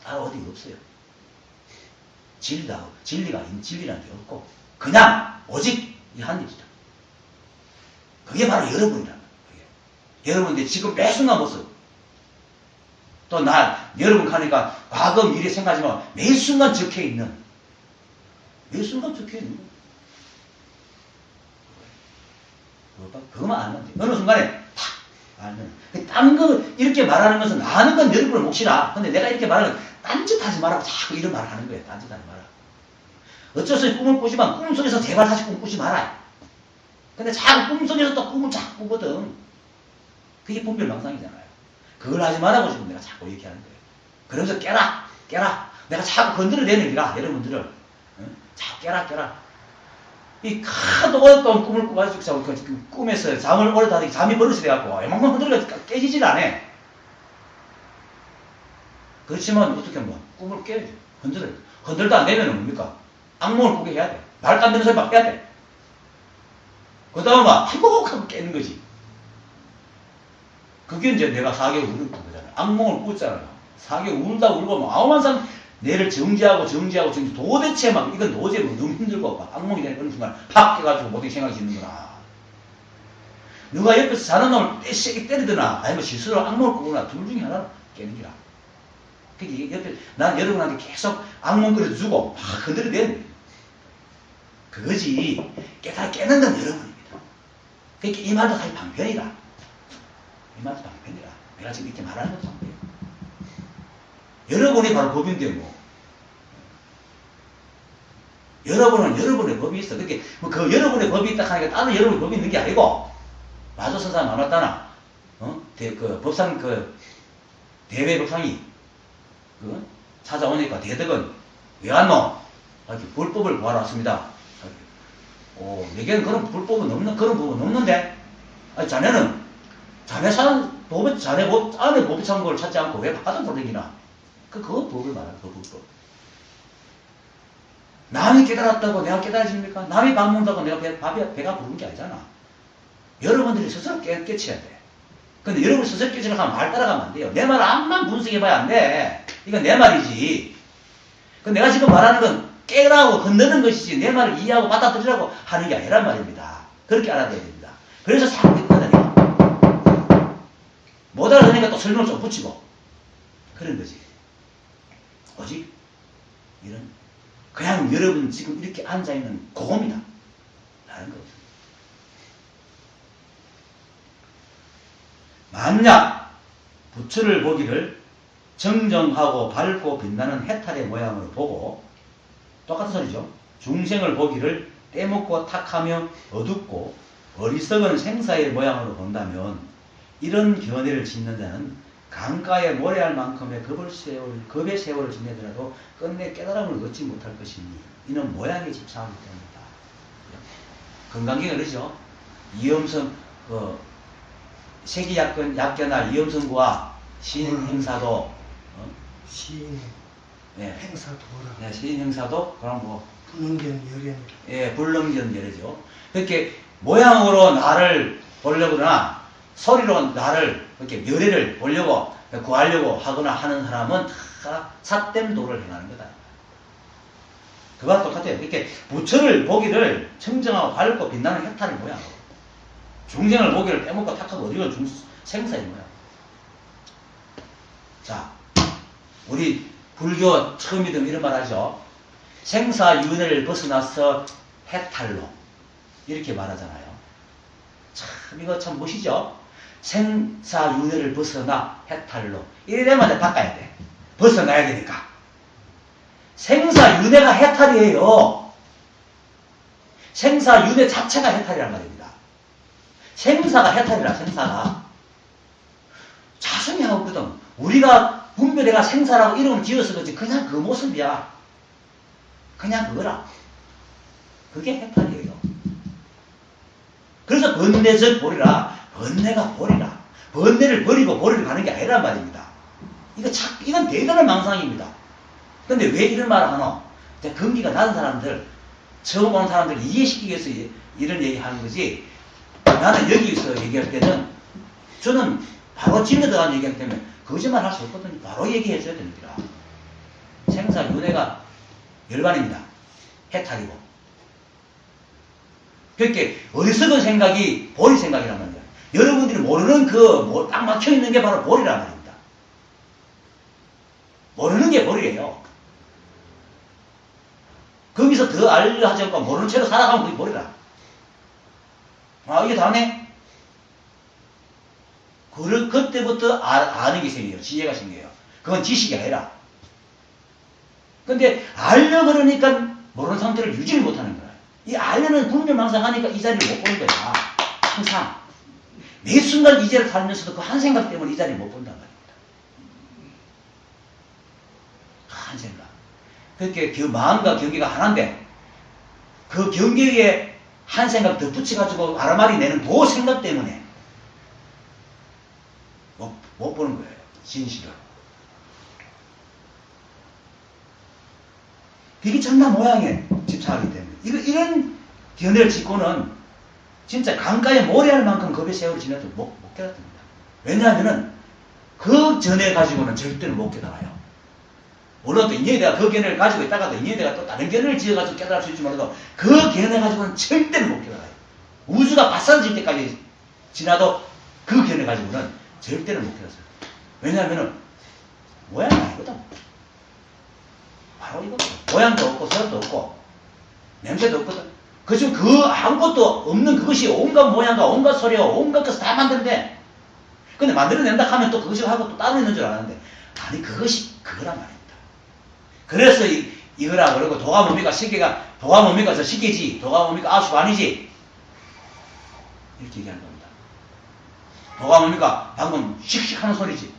다 어디 없어요. 진리라는 게 없고, 그냥 오직 이 한 일이다. 그게 바로 여러분이라는 거예요. 여러분들 지금 매 순간 모습. 또 여러분 가니까 과거, 미래 생각하지만 매 순간 적혀 있는. 그거만 알면 돼. 어느 순간에 탁 알면. 딴 거 이렇게 말하는 것은 아는 건 여러분의 몫이라. 근데 내가 이렇게 말하는 건 딴짓 하지 말라고 자꾸 이런 말을 하는 거예요. 딴짓 하지 마라. 어쩔 수 없이 꿈을 꾸지만 꿈속에서 제발 다시 꿈 꾸지 마라. 근데 자꾸 꿈속에서 또 꿈을 자꾸 꾸거든. 그게 분별망상이잖아요. 그걸 하지 말라고 지금 내가 자꾸 얘기하는 거예요. 그러면서 깨라. 내가 자꾸 건드려내느니라 여러분들을. 응? 자꾸 깨라. 이 하도 어떤 꿈을 꾸가지고 꿈에서 잠을 오래 자다가 잠이 버릇이 돼갖고 이만큼 흔들려 깨지질 않아. 그렇지만 어떻게 하면 꿈을 깨야지. 흔들도 안 되면 뭡니까? 악몽을 꾸게 해야 돼. 말도 안 되는 소리 막 해야 돼. 그 다음에 막 행복하고 깨는 거지. 그게 이제 내가 4개월 우는 거잖아요. 악몽을 꿨잖아요. 4개월 울다 울고 막 아무만 상 뇌를 정지하고 도대체 막 이건 도저히 뭐 너무 힘들고 막 악몽이 되는 어느 순간 팍 깨가지고 모든 생각이 드는구나. 누가 옆에서 자는 놈을 세게 때리거나 아니면 실수로 악몽을 꾸거나 둘 중에 하나는 깨는 기라. 그게 옆에 난 여러분한테 계속 악몽 끓여주고 막 건드려대는 거예요. 그거지. 깨는 건 여러분입니다. 그러니까 이 말도 사실 방편이라. 내가 지금 이렇게 말하는 것도 방편이야. 여러분이 바로 법인데 뭐. 여러분은 여러분의 법이 있어. 그렇게 그 여러분의 법이 있다 하니까 다른 여러분의 법이 있는 게 아니고 마조 선사 만났다나 법상 대외 법상이 찾아오니까 대덕은 왜 왔노? 불법을 구하러 왔습니다. 내게는 그런 불법은 없는 그런 법은 없는데 자네는 자네 사는 안에 법이 찬 걸 찾지 않고 왜 바깥을 돌리기나? 그거 법을 말하는 그 불법. 남이 깨달았다고 내가 깨달아집니까? 남이 밥 먹는다고 내가 배가 부른 게 아니잖아. 여러분들이 스스로 깨쳐야 돼. 근데 여러분이 스스로 깨치려고 하면 말 따라가면 안 돼요. 내 말 암만 분석해봐야 안 돼. 이건 내 말이지. 내가 지금 말하는 건 깨라고 건드는 것이지 내 말을 이해하고 받아들이라고 하는 게 아니란 말입니다. 그렇게 알아야 됩니다. 그래서 사람들이 거다니까. 못 알아듣으니까 또 설명을 좀 붙이고 그런 거지. 오직 이런 그냥 여러분 지금 이렇게 앉아있는 그겁니다. 라는 거죠. 만약 부처를 보기를 정정하고 밝고 빛나는 해탈의 모양을 보고 똑같은 소리죠. 중생을 보기를 떼먹고 탁하며 어둡고 어리석은 생사의 모양으로 본다면 이런 견해를 짓는 자는 강가에 모래알 만큼의 겁의 세월을 지내더라도 끝내 깨달음을 얻지 못할 것이니 이는 모양에 집착하기 때문이다. 건강경에 그러죠. 이엄성 세기약견할 이엄성구와 시인 행사도 시인 네. 행사도라. 네, 시인 행사도 그럼 뭐 불능견 열애. 예, 불능견 열애죠. 그렇게 모양으로 나를 보려고 그러나 소리로 나를 이렇게 열애를 보려고 구하려고 하거나 하는 사람은 다 삿된 도를 행하는 거다. 그와 똑같아요. 이렇게 부처를 보기를 청정하고 밝고 빛나는 해탈의 모양으로 중생을 보기를 빼먹고 탁하고 어디가 생사의 모양. 자, 우리 불교 처음 믿음 이런 말 하죠. 생사윤회를 벗어나서 해탈로 이렇게 말하잖아요. 참 이거 참 멋이죠. 생사윤회를 벗어나 해탈로 이래 되면 바꿔야 돼. 벗어나야 되니까. 생사윤회가 해탈이에요. 생사윤회 자체가 해탈이란 말입니다. 생사가 해탈이라. 생사가 자성이 하거든. 우리가 분별해가 생사라고 이름을 지어서 그렇지 그냥 그 모습이야. 그냥 그거라. 그게 해탈이에요. 그래서 번뇌적 보리라. 번뇌가 보리라. 번뇌를 버리고 보리를 가는 게 아니란 말입니다. 이건 대단한 망상입니다. 근데 왜 이런 말을 하노? 금기가 낮은 사람들, 처음 오는 사람들 이해시키기 위해서 이런 얘기 하는 거지. 나는 여기서 얘기할 때는 저는 바로 찜에 들어가는 얘기하기 때문에 거짓말 할 수 없거든요. 바로 얘기해 줘야 됩니다. 생사윤회가 열반입니다. 해탈이고. 그렇게 어리석은 생각이 보리 생각이란 말이야. 여러분들이 모르는 딱 막혀있는 게 바로 보리란 말입니다. 모르는 게 보리예요. 거기서 더 알려 하지 않고 모르는 채로 살아가면 그게 보리라. 아, 이게 다네? 그때부터 아는 게 생겨요. 지혜가 생겨요. 그건 지식이 아니라. 근데 알려 그러니까 모르는 상태를 유지를 못하는 거야. 이 알려는 분별망상하니까 이 자리를 못 보는 거야. 항상. 매 순간 이 자리를 살면서도 그 한 생각 때문에 이 자리를 못 본단 말입니다. 한 생각. 그렇게 그 마음과 경계가 하나인데 그 경계에 한 생각 더 붙여가지고 아라말이 내는 그 생각 때문에 못 보는 거예요. 진실을. 그게 전나 모양에 집착하기 때문에. 이런 견해를 짓고는 진짜 강가에 모래알 만큼 겁의 세월을 지나도 못 깨닫습니다. 왜냐하면은 그 전에 가지고는 절대로 못 깨달아요. 물론 또 인연이 내가 그 견해를 가지고 있다가도 인연이 내가 또 다른 견해를 지어가지고 깨달을 수 있지 몰라도 그 견해 가지고는 절대로 못 깨달아요. 우주가 바사질 때까지 지나도 그 견해 가지고는 절대로 못 깨달아요. 왜냐하면은 모양이 아니거든. 바로 이거 모양도 없고 색도 없고 냄새도 없거든. 그중 그 아무것도 없는 그것이 온갖 모양과 온갖 소리와 온갖 것을 다 만드는데 근데 만들어낸다 하면 또 그것이 하고 또 따로 있는 줄 알았는데 아니 그것이 그거란 말입니다. 그래서 이거라 그러고 도가 뭡니까? 시계가 도가 뭡니까? 저 시계지. 도가 뭡니까? 9시 반이지. 이렇게 얘기하는 겁니다. 도가 뭡니까? 방금 씩씩 하는 소리지.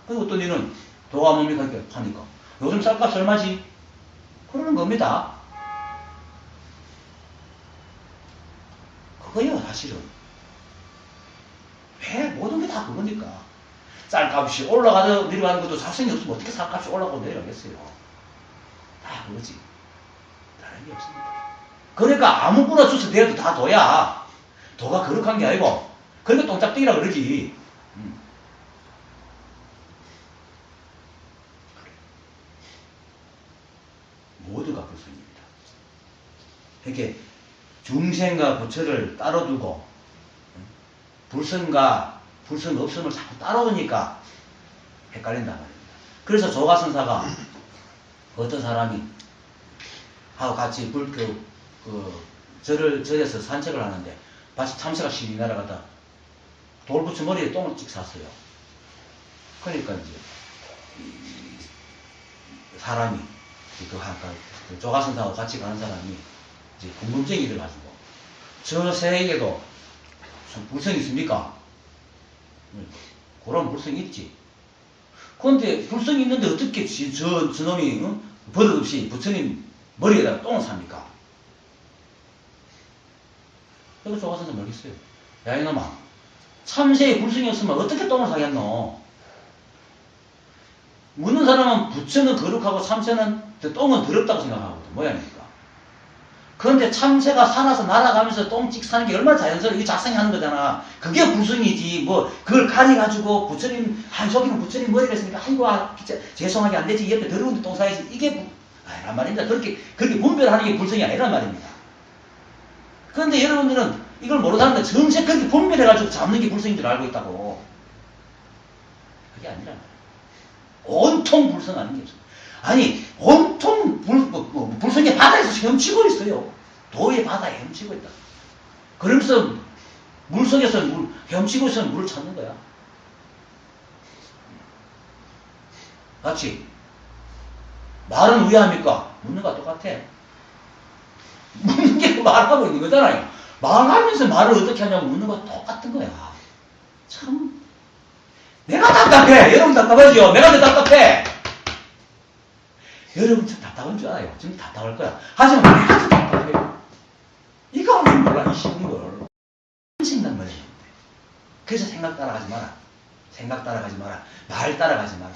그리고 또 니는 도가 뭡니까? 이렇게 하니까 요즘 쌀값 얼마지? 그러는 겁니다. 그거예요 사실은. 왜 모든 게 다 그거니까. 쌀값이 올라가서 내려가는 것도 사성이 없으면 어떻게 쌀값이 올라가고 내려가겠어요. 다 그거지. 다른 게 없습니다. 그러니까 아무거나 주서 대도 다 도야. 도가 거룩한 게 아니고 그러니까 똥짝대기라 그러지. 불성입니다. 이렇게 중생과 부처를 따로 두고 불성과 불성 없음을 자꾸 따로 두니까 헷갈린단 말입니다. 그래서 조가선사가 어떤 사람이 하고 같이 절에서 산책을 하는데 마치 참새가 시비 날아가다 돌부처 머리에 똥을 찍 쌌어요. 그러니까 이제 사람이 그 조가선사하고 같이 가는 사람이 이제 궁금증이 들어가지고 저 세계에도 무슨 불성이 있습니까? 그런 불성이 있지. 그런데 불성이 있는데 어떻게 저놈이 버릇없이 부처님 머리에다가 똥을 삽니까? 그래서 조가선사 모르겠어요. 야 이놈아, 참새의 불성이 없으면 어떻게 똥을 사겠노? 묻는 사람은 부처는 거룩하고 참새는 똥은 더럽다고 생각하거든. 모양이니까. 그런데 참새가 살아서 날아가면서 똥찍 사는 게 얼마나 자연스러워. 이게 자생이 하는 거잖아. 그게 불성이지. 뭐 그걸 가려가지고 부처님 저기는 부처님 머리를 했으니까 아이고 죄송하게 안 되지. 옆에 더러운데 똥 싸야지. 이게 란 말입니다. 그렇게 분별하는 게 불성이 아니란 말입니다. 그런데 여러분들은 이걸 모르다는 거 정색 그렇게 분별해가지고 잡는 게 불성인 줄 알고 있다고. 그게 아니란 말이야. 온통 불성하는 게 없어. 아니 온통 불성이 바다에서 헤엄치고 있어요. 도의 바다에 헤엄치고 있다. 그러면서 물속에서 헤엄치고 있으면 물을 찾는 거야. 같이 말은 왜 합니까? 묻는 거와 똑같아. 묻는 게 말하고 있는 거잖아요. 말하면서 말을 어떻게 하냐고 묻는 거 똑같은 거야. 참 내가 답답해. 여러분 답답하죠? 내가 더 답답해. 여러분 참 답답한 줄 알아요. 지금 답답할 거야. 하지만 내가 더 답답해요. 이거 하면 몰라. 이 쉬운 걸. 생각 말이야. 그래서 생각 따라가지 마라. 생각 따라가지 마라. 말 따라가지 마라.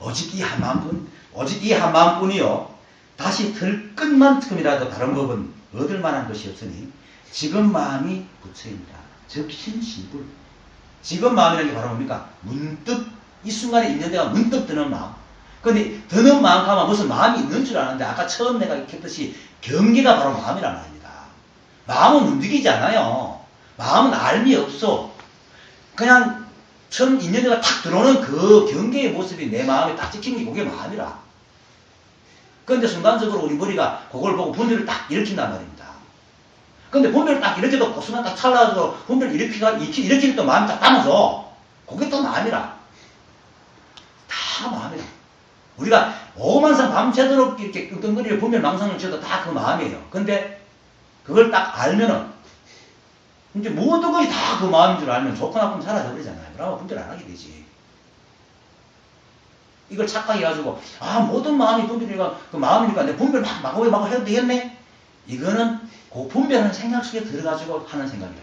오직 이 한 마음뿐이요. 다시 들 끝만큼이라도 다른 법은 얻을 만한 것이 없으니 지금 마음이 부처입니다. 즉 신신불. 지금 마음이라는 게 바로 뭡니까? 문득 이 순간에 있는 데가 문득 드는 마음. 근데 드는 마음 하면 무슨 마음이 있는 줄 아는데 아까 처음 내가 했듯이 경계가 바로 마음이란 말입니다. 마음은 움직이지 않아요. 마음은 알미 없어. 그냥 처음 있는 데가 탁 들어오는 그 경계의 모습이 내 마음에 딱 찍힌 게 그게 마음이라. 그런데 순간적으로 우리 머리가 그걸 보고 분별을 딱 일으킨단 말입니다. 근데 분별을 딱 일으켜도 그 순간 딱 찰나서 분별을 일으키는 또 마음이 딱 담아서 그게 또 마음이라. 다 마음이라. 우리가 오만상 밤새도록 이렇게 끙끙거리를 분별 망상을 쳐도 다 그 마음이에요. 근데 그걸 딱 알면은 이제 모든 것이 다 그 마음인 줄 알면 좋고 나쁘면 사라져버리잖아요. 그러면 분별 안 하게 되지. 이걸 착각해가지고 모든 마음이 분별이니까 그 마음이니까 내 분별 막 해도 되겠네? 이거는 그 분별하는 생각 속에 들어가지고 하는 생각이라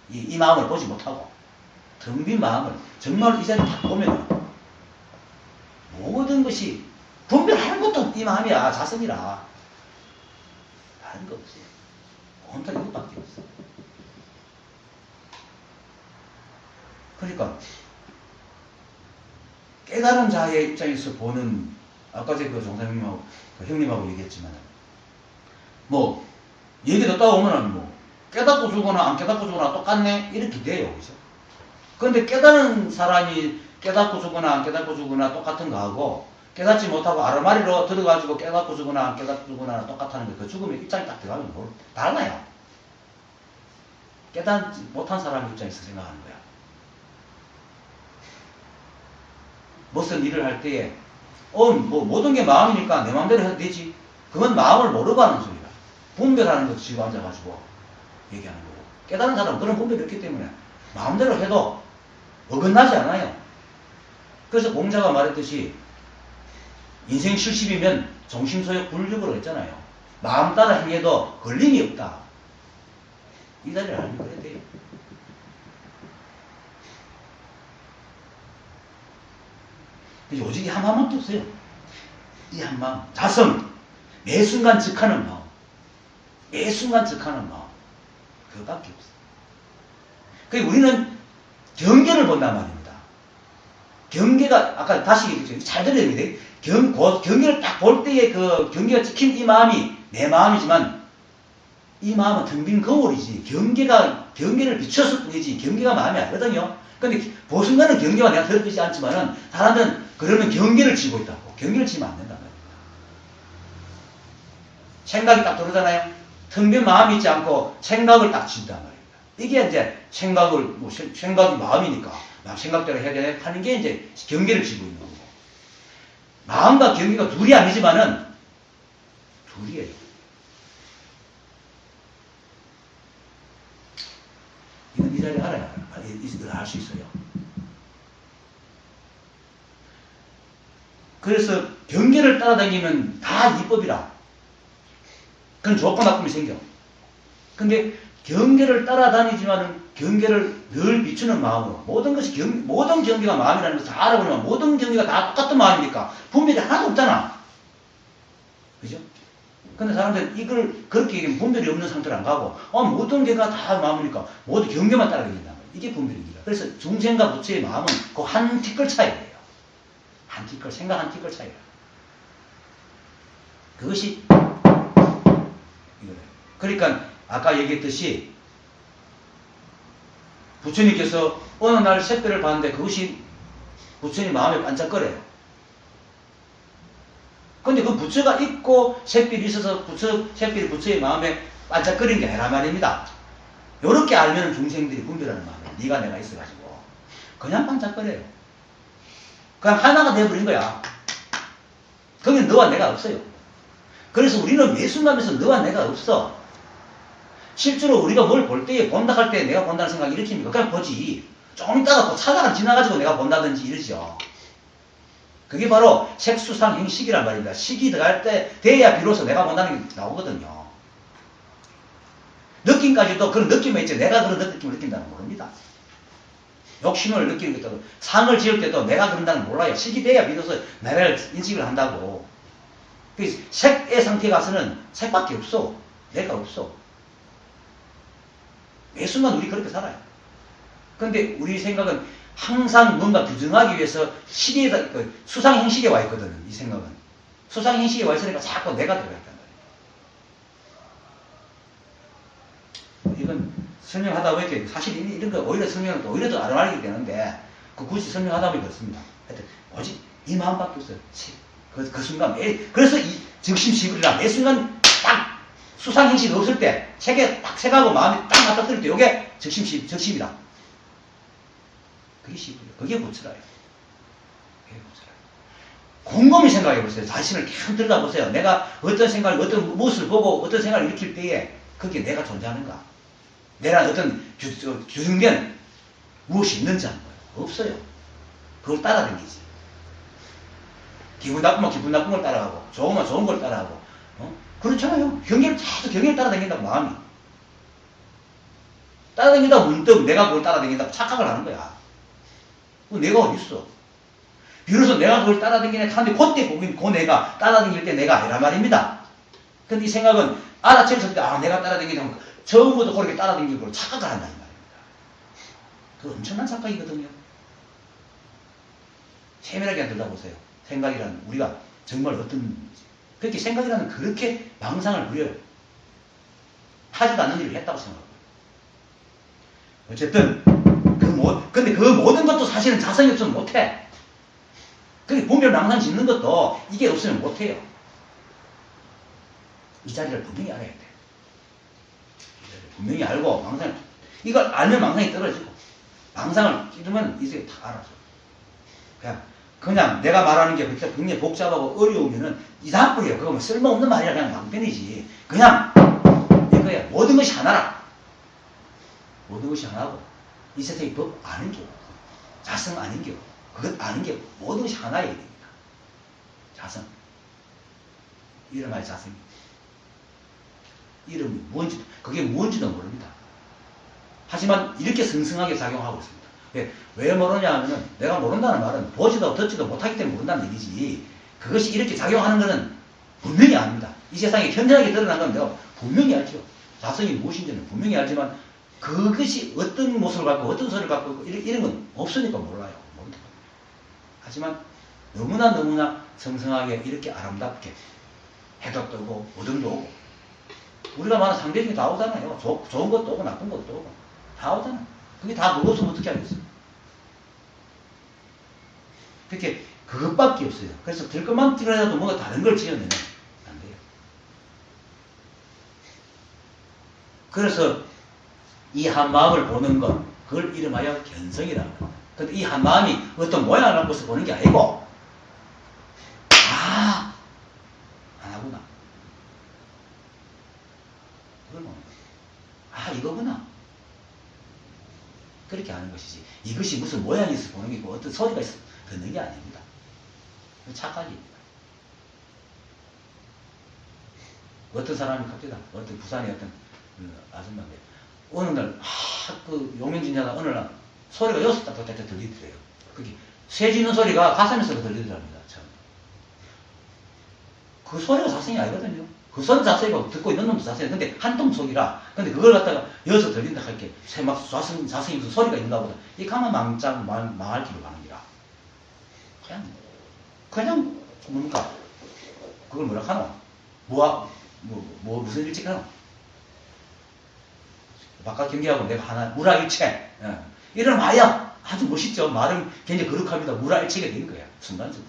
이 말입니다. 이 마음을 보지 못하고 텅 빈 마음을 정말 이 자리에 딱 보면 모든 것이 분별하는 것도 이 마음이야. 자성이라. 다른 거 없어요. 온통 이것밖에 없어. 그러니까 깨달은 자의 입장에서 보는 아까 제가 그 종사형님하고 그 형님하고 얘기했지만 뭐 얘기 듣다 보면은 뭐 깨닫고 주거나 안 깨닫고 주거나 똑같네 이렇게 돼요. 그죠? 그런데 깨달은 사람이 깨닫고 주거나 안 깨닫고 주거나 똑같은 거하고 깨닫지 못하고 아르마리로 들어가지고 깨닫고 주거나 안 깨닫고 주거나 똑같다는 게 그 죽음의 입장이 딱 들어가면 뭘 달라요. 깨닫지 못한 사람 입장에서 생각하는 거야. 무슨 일을 할 때에 뭐 모든 게 마음이니까 내 마음대로 해도 되지. 그건 마음을 모르고 하는 소리야. 분별하는 것도 지고 앉아가지고 얘기하는 거고. 깨달은 사람은 그런 분별이 없기 때문에 마음대로 해도 어긋나지 않아요. 그래서 공자가 말했듯이 인생 70이면 정신소욕 불육으로 했잖아요. 마음 따라 행해도 걸림이 없다. 이 자리를 알면 그래야 돼요. 오직 이 한 마음밖에 없어요. 이 한 마음. 자성. 매 순간 즉하는 마음. 매 순간 즉하는 마음. 그거밖에 없어요. 그러니까 우리는 경계를 본단 말입니다. 경계가, 아까 다시 얘기했죠. 잘 들어야 됩니다. 경계를 딱 볼 때의 그 경계가 찍힌 이 마음이 내 마음이지만 이 마음은 텅 빈 거울이지. 경계를 비췄을 뿐이지 경계가 마음이 아니거든요. 근데 보순간은 경계와 내가 더럽히지 않지만은 사람들은 그러면 경계를 치고 있다고. 경계를 치면 안 된단 말입니다. 생각이 딱 들어오잖아요. 텅 빈 마음이 있지 않고 생각을 딱 친단 말입니다. 이게 이제 생각이 마음이니까 생각대로 해야 돼 하는 게 이제 경계를 치고 있는 거고. 마음과 경계가 둘이 아니지만은 둘이에요. 이건 이 자리에 알아야 알 수 있어요. 그래서 경계를 따라다니면 다 이법이라. 그건 좋고 나쁨이 생겨. 근데 경계를 따라다니지만은 경계를 늘 비추는 마음으로 모든 경계가 마음이라는 것을 다 알아보면 모든 경계가 다 똑같은 마음이니까 분별이 하나도 없잖아. 그죠? 근데 사람들은 이걸 그렇게 얘기하면 분별이 없는 상태로 안 가고 모든 경계가 다 마음이니까 모든 경계만 따라다닌단 말이에요. 이게 분별입니다. 그래서 중생과 부처의 마음은 그 한 티끌 차이예요. 한 티끌, 생각 한 티끌 차이예요. 그것이 이거예요. 그러니까 아까 얘기했듯이 부처님께서 어느 날 샛별을 봤는데 그것이 부처님 마음에 반짝거려요. 근데 그 부처가 있고 샛별이 있어서 샛별이 부처의 마음에 반짝거리는 게 아니란 말입니다. 요렇게 알면 중생들이 분별하는 마음이에요. 네가 내가 있어가지고 그냥 반짝거려요. 그냥 하나가 돼버린 거야. 거기는 너와 내가 없어요. 그래서 우리는 예술감에서 너와 내가 없어. 실제로 우리가 뭘 볼 때에 본다 할 때 내가 본다는 생각이 일으킵니까? 그냥 보지. 조금 있다가 차다가 지나가지고 내가 본다든지 이러죠. 그게 바로 색수상 행식이란 말입니다. 식이 들어갈 때 돼야 비로소 내가 본다는 게 나오거든요. 느낌까지도 그런 느낌에 있지 내가 그런 느낌을 느낀다는 모릅니다. 욕심을 느끼는 것도 상을 지을 때도 내가 그런다는 몰라요. 식이 돼야 비로소 나를 인식을 한다고. 색의 상태에 가서는 색밖에 없어. 내가 없어. 매 순간 우리 그렇게 살아요. 근데 우리 생각은 항상 뭔가 규정하기 위해서 시계에다, 수상행식에 와 있거든요. 이 생각은. 수상행식에 와 있으니까 자꾸 내가 들어가 있단 말이에요. 이건 설명하다 보니까 사실 이런 거 오히려 설명은 오히려 더 아름하게 되는데 굳이 설명하다 보니까 그렇습니다. 하여튼 오직 이 마음밖에 없어요. 그 순간 그래서 이 즉심시불이라 매 순간 딱 수상행식이 없을 때 책에 딱 색하고 마음이 딱 맞닥뜨릴 때 이게 즉심이다. 그게 시불이에요. 그게 부처라요. 그게 부처라요. 곰곰이 생각해 보세요. 자신을 계속 들여다보세요. 내가 어떤 생각을, 어떤 무엇을 보고 어떤 생각을 일으킬 때에 그게 내가 존재하는가? 내란 어떤 규정된 무엇이 있는지 하는 거예요. 없어요. 그걸 따라다니지. 기분 나쁘면 기분 나쁜 걸 따라가고, 좋으면 좋은 걸 따라가고, 그렇잖아요. 경계를 따라다닌다고 마음이. 따라다닌다고 문득 내가 그걸 따라다닌다고 착각을 하는 거야. 내가 어디 있어? 비로소 내가 그걸 따라다니네 하는데 그때 보면 그 내가 따라다닐 때 내가 아니란 말입니다. 근데 이 생각은 알아챘을 때 내가 따라다니는 처음부터 그렇게 따라다니는 걸 착각을 한다는 말입니다. 그 엄청난 착각이거든요. 세밀하게 들여다보세요. 생각이라는 우리가 정말 어떤 그렇게 생각이라는 그렇게 망상을 부려요. 하지도 않는 일을 했다고 생각하고. 어쨌든 근데 그 모든 것도 사실은 자성이 없으면 못해. 그게 분별 망상 짓는 것도 이게 없으면 못해요. 이 자리를 분명히 알아야 돼. 이 자리를 분명히 알고 이걸 알면 망상이 떨어지고 망상을 찌르면 이제 다 알아줘. 그냥 내가 말하는 게 굉장히 복잡하고 어려우면은 이상하고요. 그거 뭐 쓸모없는 말이라 그냥 망편이지. 그냥 이거야. 모든 것이 하나라. 모든 것이 하나고 이 세상의 법 아는 게 자성 아는 게 그것 아는 게 모든 것이 하나의 일입니다. 자성. 이런 말이 자성입니다. 이름이 뭔지 그게 뭔지도 모릅니다. 하지만 이렇게 성성하게 작용하고 있습니다. 왜 모르냐 하면은 내가 모른다는 말은 보지도 듣지도 못하기 때문에 모른다는 얘기지 그것이 이렇게 작용하는 것은 분명히 압니다. 이 세상에 현저하게 드러난 건 내가 분명히 알죠. 자성이 무엇인지는 분명히 알지만 그것이 어떤 모습을 갖고 어떤 소리를 갖고 이런 건 없으니까 몰라요. 모른다. 하지만 너무나 성성하게 이렇게 아름답게 해도 뜨고 어둠도 오고 우리가 말하는 상대적인 다 오잖아요. 좋은 것도 오고 나쁜 것도 오고 다 오잖아. 그게 다 그거 없으면 어떻게 하겠어. 그렇게 그것밖에 없어요. 그래서 될 것만 들어라도 뭔가 다른 걸 지어내면 안 돼요. 그래서 이 한마음을 보는 것, 그걸 이름하여 견성이라고 합니다. 근데 이 한마음이 어떤 모양을 갖고서 보는 게 아니고 안 하구나. 그걸 보는 거예요. 이거구나. 그렇게 하는 것이지. 이것이 무슨 모양이 있어 보는 게 있고 어떤 소리가 있어 듣는 게 아닙니다. 착각입니다. 어떤 사람이 갑자기 어떤 부산의 어떤 아줌마인데 어느 날 그 용맹진자가 어느 날 소리가 6딱 들리더래요. 그게 새 짖는 소리가 가슴에서 들리더랍니다. 처음. 그 소리가 자성이 아니거든요. 그 소리 자성이고 듣고 있는 놈도 자성이 근데 한통 속이라. 근데 그걸 갖다가 여기서 들린다 할게 막 자성이 무슨 소리가 있는가 보다. 이 가만 망할 길을 가는 기라. 그냥 뭡니까? 그걸 뭐라 하노? 무슨 일찍 하노? 바깥 경계하고 내가 하나 무라일체. 이런 말이야 아주 멋있죠. 말은 굉장히 거룩합니다. 무라일체가 된 거야. 순간적으로.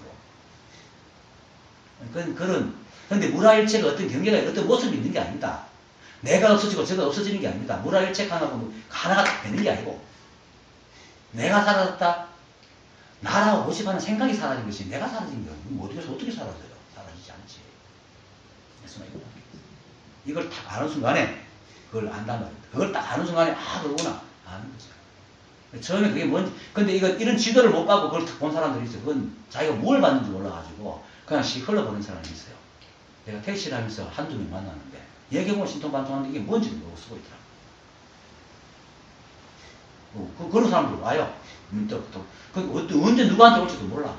근데 무라일체가 어떤 경계가 어떤 모습이 있는 게 아닙니다. 내가 없어지고 저가 없어지는 게 아닙니다. 무라일체 하나고 하나가 딱 되는 게 아니고 내가 사라졌다. 나라고 모집하는 생각이 사라진 것이 내가 사라진 거야. 어떻게 사라져요? 사라지지 않지. 그래서 이걸 딱 아는 순간에 그걸 안단 말입니다. 그걸 딱 아는 순간에 그러구나 아는 거죠. 처음에 그게 뭔지 근데 이런 지도를 못 받고 그걸 본 사람들이 있어요. 그건 자기가 뭘 받는지 몰라가지고 그냥 흘러보는 사람이 있어요. 내가 택시를 하면서 한두 명 만났는데 얘기해보면 신통방통하는데 이게 뭔지를 모르고 쓰고 있더라고요. 그런 사람들 와요. 언제 누구한테 올지도 몰라.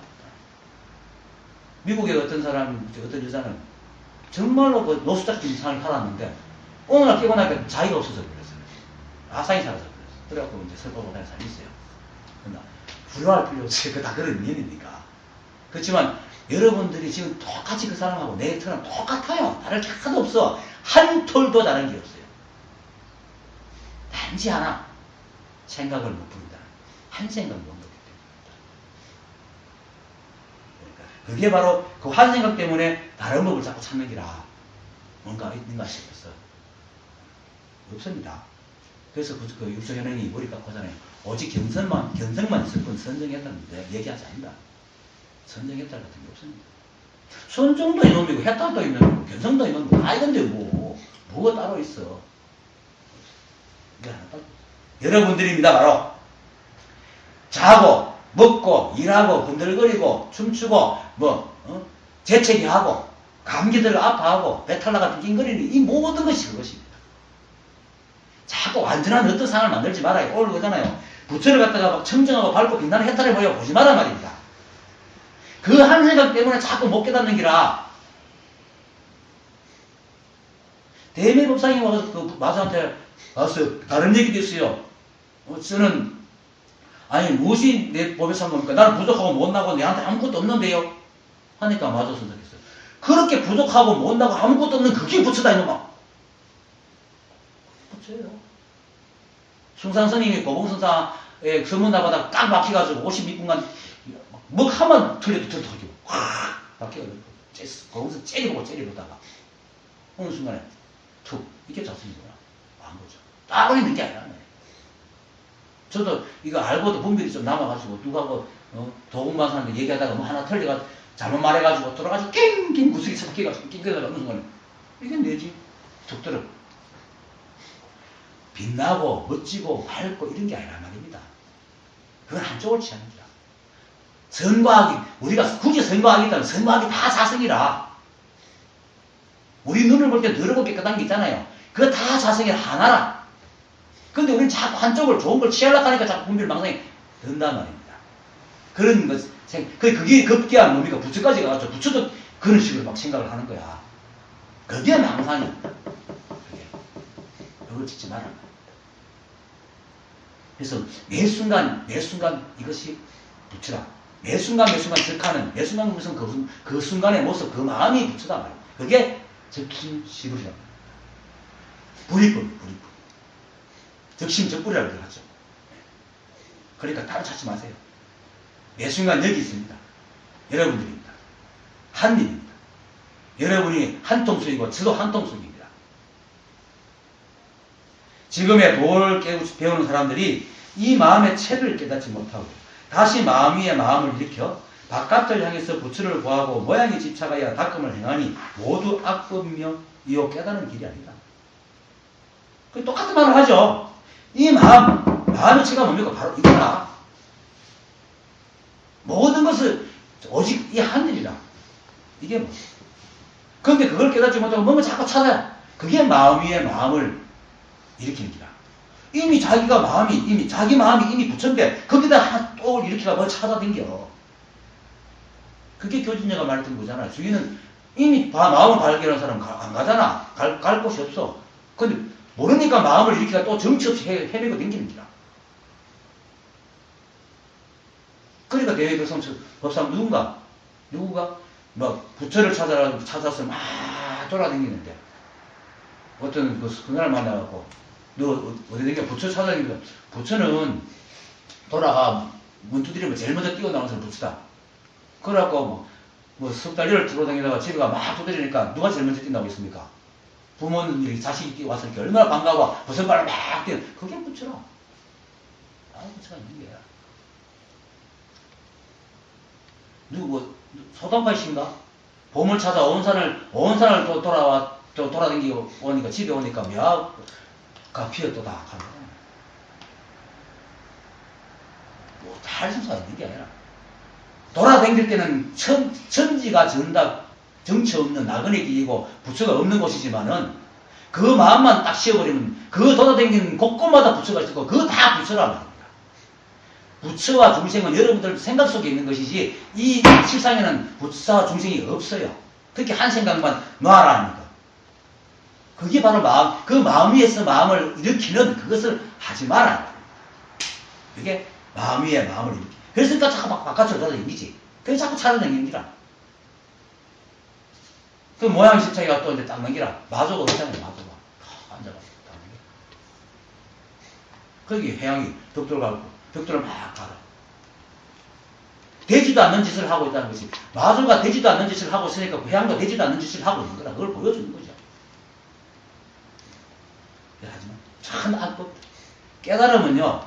미국의 어떤 여자는 정말로 그 노숙자적인 삶을 살았는데 어느 날 깨고 나니까 자기가 없어져 버렸어요. 아상이 사라져 버렸어요. 그래갖고 이제 슬퍼하고 다니는 사람이 있어요. 그러나 불효할 필요 없어요. 그 다 그런 인연이니까. 그렇지만 여러분들이 지금 똑같이 그 사람하고 내처럼 똑같아요. 다를 게 하나도 없어. 한 톨도 다른 게 없어요. 단지 하나 생각을 못 부른다. 한 생각 못 먹기 때문입니다. 그러니까 그게 바로 그 한 생각 때문에 다른 법을 자꾸 찾는 기라. 뭔가 있는가 싶었어. 없습니다. 그래서 그 육조현행이 머리 깎고 하잖아요. 오직 견성만 있을 뿐 선정했다는데 얘기하지 않는다. 선정했다 같은 게 없습니다. 선정도 이놈이고 했다도 이놈이고 견성도 이놈이고 다 이건데 뭐가 따로 있어. 여러분들입니다. 바로 자고 먹고 일하고 흔들거리고 춤추고 재채기하고 감기들 아파하고 배탈 나가 낑낑거리는 이 모든 것이 그것입니다. 자꾸 완전한 어떤 상황을 만들지 말아요. 오늘 그러잖아요. 부처를 갖다가 막 청정하고 밝고 빛나는 해탈을 보여 보지 마라 말입니다. 그 한 생각 때문에 자꾸 못 깨닫는 기라. 대매법상이 와서 그 마수한테 와서 다른 얘기도 있어요. 저는 아니 무엇이 내 법에 산 겁니까? 나는 부족하고 못나고 내한테 아무것도 없는데요. 하니까 마수 선생했어요. 그렇게 부족하고 못나고 아무것도 없는 그게 부처다 이놈아. 부처예요. 숭상스님이 고봉선사의 서문나바다 딱 막혀가지고 52분간 뭐 하면 틀려도 확 막혀가지고 고봉선 째리보다가 어느 순간에 툭 이게 자습이구나. 안 거죠. 따로 있는 게 아니라 저도 이거 알고도 분별이 좀 남아가지고 누가 도공방사한테 얘기하다가 뭐 하나 틀려가지고 잘못 말해가지고 돌아가지고 낑낑 구석이 섞여가지고 낑낑거리다가 어느 순간에 이게 뭐지? 툭 들어. 빛나고 멋지고 밝고 이런 게 아니란 말입니다. 그건 한쪽을 취하는 거라. 선과학이 우리가 굳이 선과학이 있다면 선과학이 다 자성이라. 우리 눈을 볼 때 더럽고 깨끗한 게 있잖아요. 그거 다 자성이라 하나라. 근데 우리는 자꾸 한쪽을 좋은 걸 취하려고 하니까 자꾸 분별망상이 든단 말입니다. 그런 것, 그게 급기야 뭡니까? 부처까지 가가지고 부처도 그런 식으로 막 생각을 하는 거야. 그게 망상이야. 그게. 그걸 짓지 말라. 그래서 매 순간 이것이 부처다. 매 순간 즉하는, 매 순간 무슨 그 순간의 모습, 그 마음이 부처다 말이에요. 그게 적심시불이라고. 불이불. 적심적불이라고 하죠. 그러니까 따로 찾지 마세요. 매 순간 여기 있습니다. 여러분들입니다. 한 일입니다. 여러분이 한 통속이고 저도 한 통속입니다. 지금의 도를 배우는 사람들이 이 마음의 체를 깨닫지 못하고 다시 마음 위에 마음을 일으켜 바깥을 향해서 부처를 구하고 모양에 집착하여 닦음을 행하니 모두 악법이며 이요 깨닫는 길이 아니다. 그 똑같은 말을 하죠. 이 마음의 체가 뭡니까? 바로 이거다. 모든 것을 오직 이 하늘이라. 이게 뭐? 그런데 그걸 깨닫지 못하고 뭔가 자꾸 찾아요. 그게 마음 위에 마음을 일으키는 기라. 이미 자기 마음이 이미 부처인데 거기다 또 일으키라 뭘 찾아댕겨. 그게 교진녀가 말했던 거잖아요. 주인은 이미 마음을 발견한 사람은 안 가잖아. 갈 곳이 없어. 근데 모르니까 마음을 일으키다 또 정치 없이 헤매고 댕기는 기라. 그러니까 대외법상 누구가 막 부처를 찾아서 막 돌아다니는데 어떤 그날 만나갖고 너 어디 댕겨 부처 찾아다니는데 부처는 돌아가 문 두드리면 제일 먼저 뛰어나오는 사람 부처다. 그래갖고 뭐 석 달을 돌아다니다가 집에 가 막 두드리니까 누가 제일 먼저 뛴다고 있습니까? 부모님이 자식이 뛰어왔을 때 얼마나 반가워 무슨 발을 막 뛰어. 그게 부처라. 부처가 있는 게야. 소방파이신가? 보물 찾아 온 산을 또 돌아다니고 오니까 집에 오니까 묘가 피었다 하는 할 수가 있는 게 아니라 돌아다닐 때는 천지가 정치 없는 나그네 길이고 부처가 없는 곳이지만은 그 마음만 딱 씌워버리면 그 돌아다니는 곳곳마다 부처가 있고 그거 다 부처란 말입니다. 부처와 중생은 여러분들 생각 속에 있는 것이지 이 세상에는 부처와 중생이 없어요. 그렇게 한 생각만 놔라 하니까. 그게 바로 그 마음 위에서 마음을 일으키는 그것을 하지 마라. 그게 마음 위에 마음을 일으키. 그래서 자꾸 바깥으로 돌아다니지. 그래서 자꾸 찾아다니는 기라. 그 모양 집착이가 또 이제 딱 넘기라. 마조가 없잖아요. 마조가. 앉아가지고 딱 넘겨. 거기 해양이 벽돌 가고 벽돌을 막 가라. 되지도 않는 짓을 하고 있다는 것이 마조가 되지도 않는 짓을 하고 있으니까 그 해양도 되지도 않는 짓을 하고 있는 거라. 그걸 보여주는 거죠. 하지만 참 악법. 깨달으면요.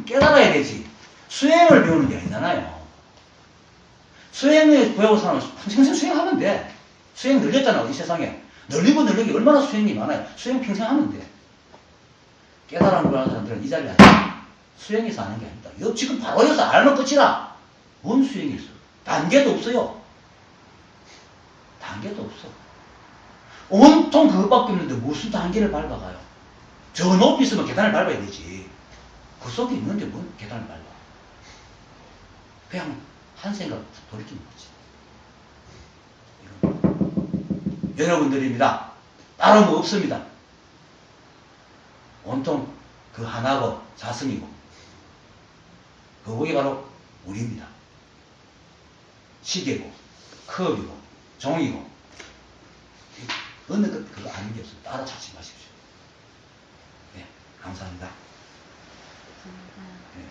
깨달아야 되지. 수행을 배우는 게 아니잖아요. 수행을 배우는 사람은 평생 수행하면 돼. 수행 늘렸잖아, 이 세상에. 늘리고 늘리기 얼마나 수행이 많아요. 수행 평생 하면 돼. 깨달음을 하는 사람들은 이 자리에 앉아. 수행해서 하는 게 아니다. 이거 지금 바로 여기서 알면 끝이라. 뭔 수행이 있어? 단계도 없어요. 단계도 없어. 온통 그것밖에 없는데 무슨 단계를 밟아가요? 저 높이 있으면 계단을 밟아야 되지. 그 속에 있는데 뭔 계단을 밟아? 그냥 한 생각 돌이키는 거지. 여러분들입니다. 다른 거 없습니다. 온통 그 하나고 자성이고 그게 바로 우리입니다. 시계고 컵이고 종이고 어느 것 그거 아는 게 없어요. 따라 찾지 마십시오. 네, 감사합니다. 네.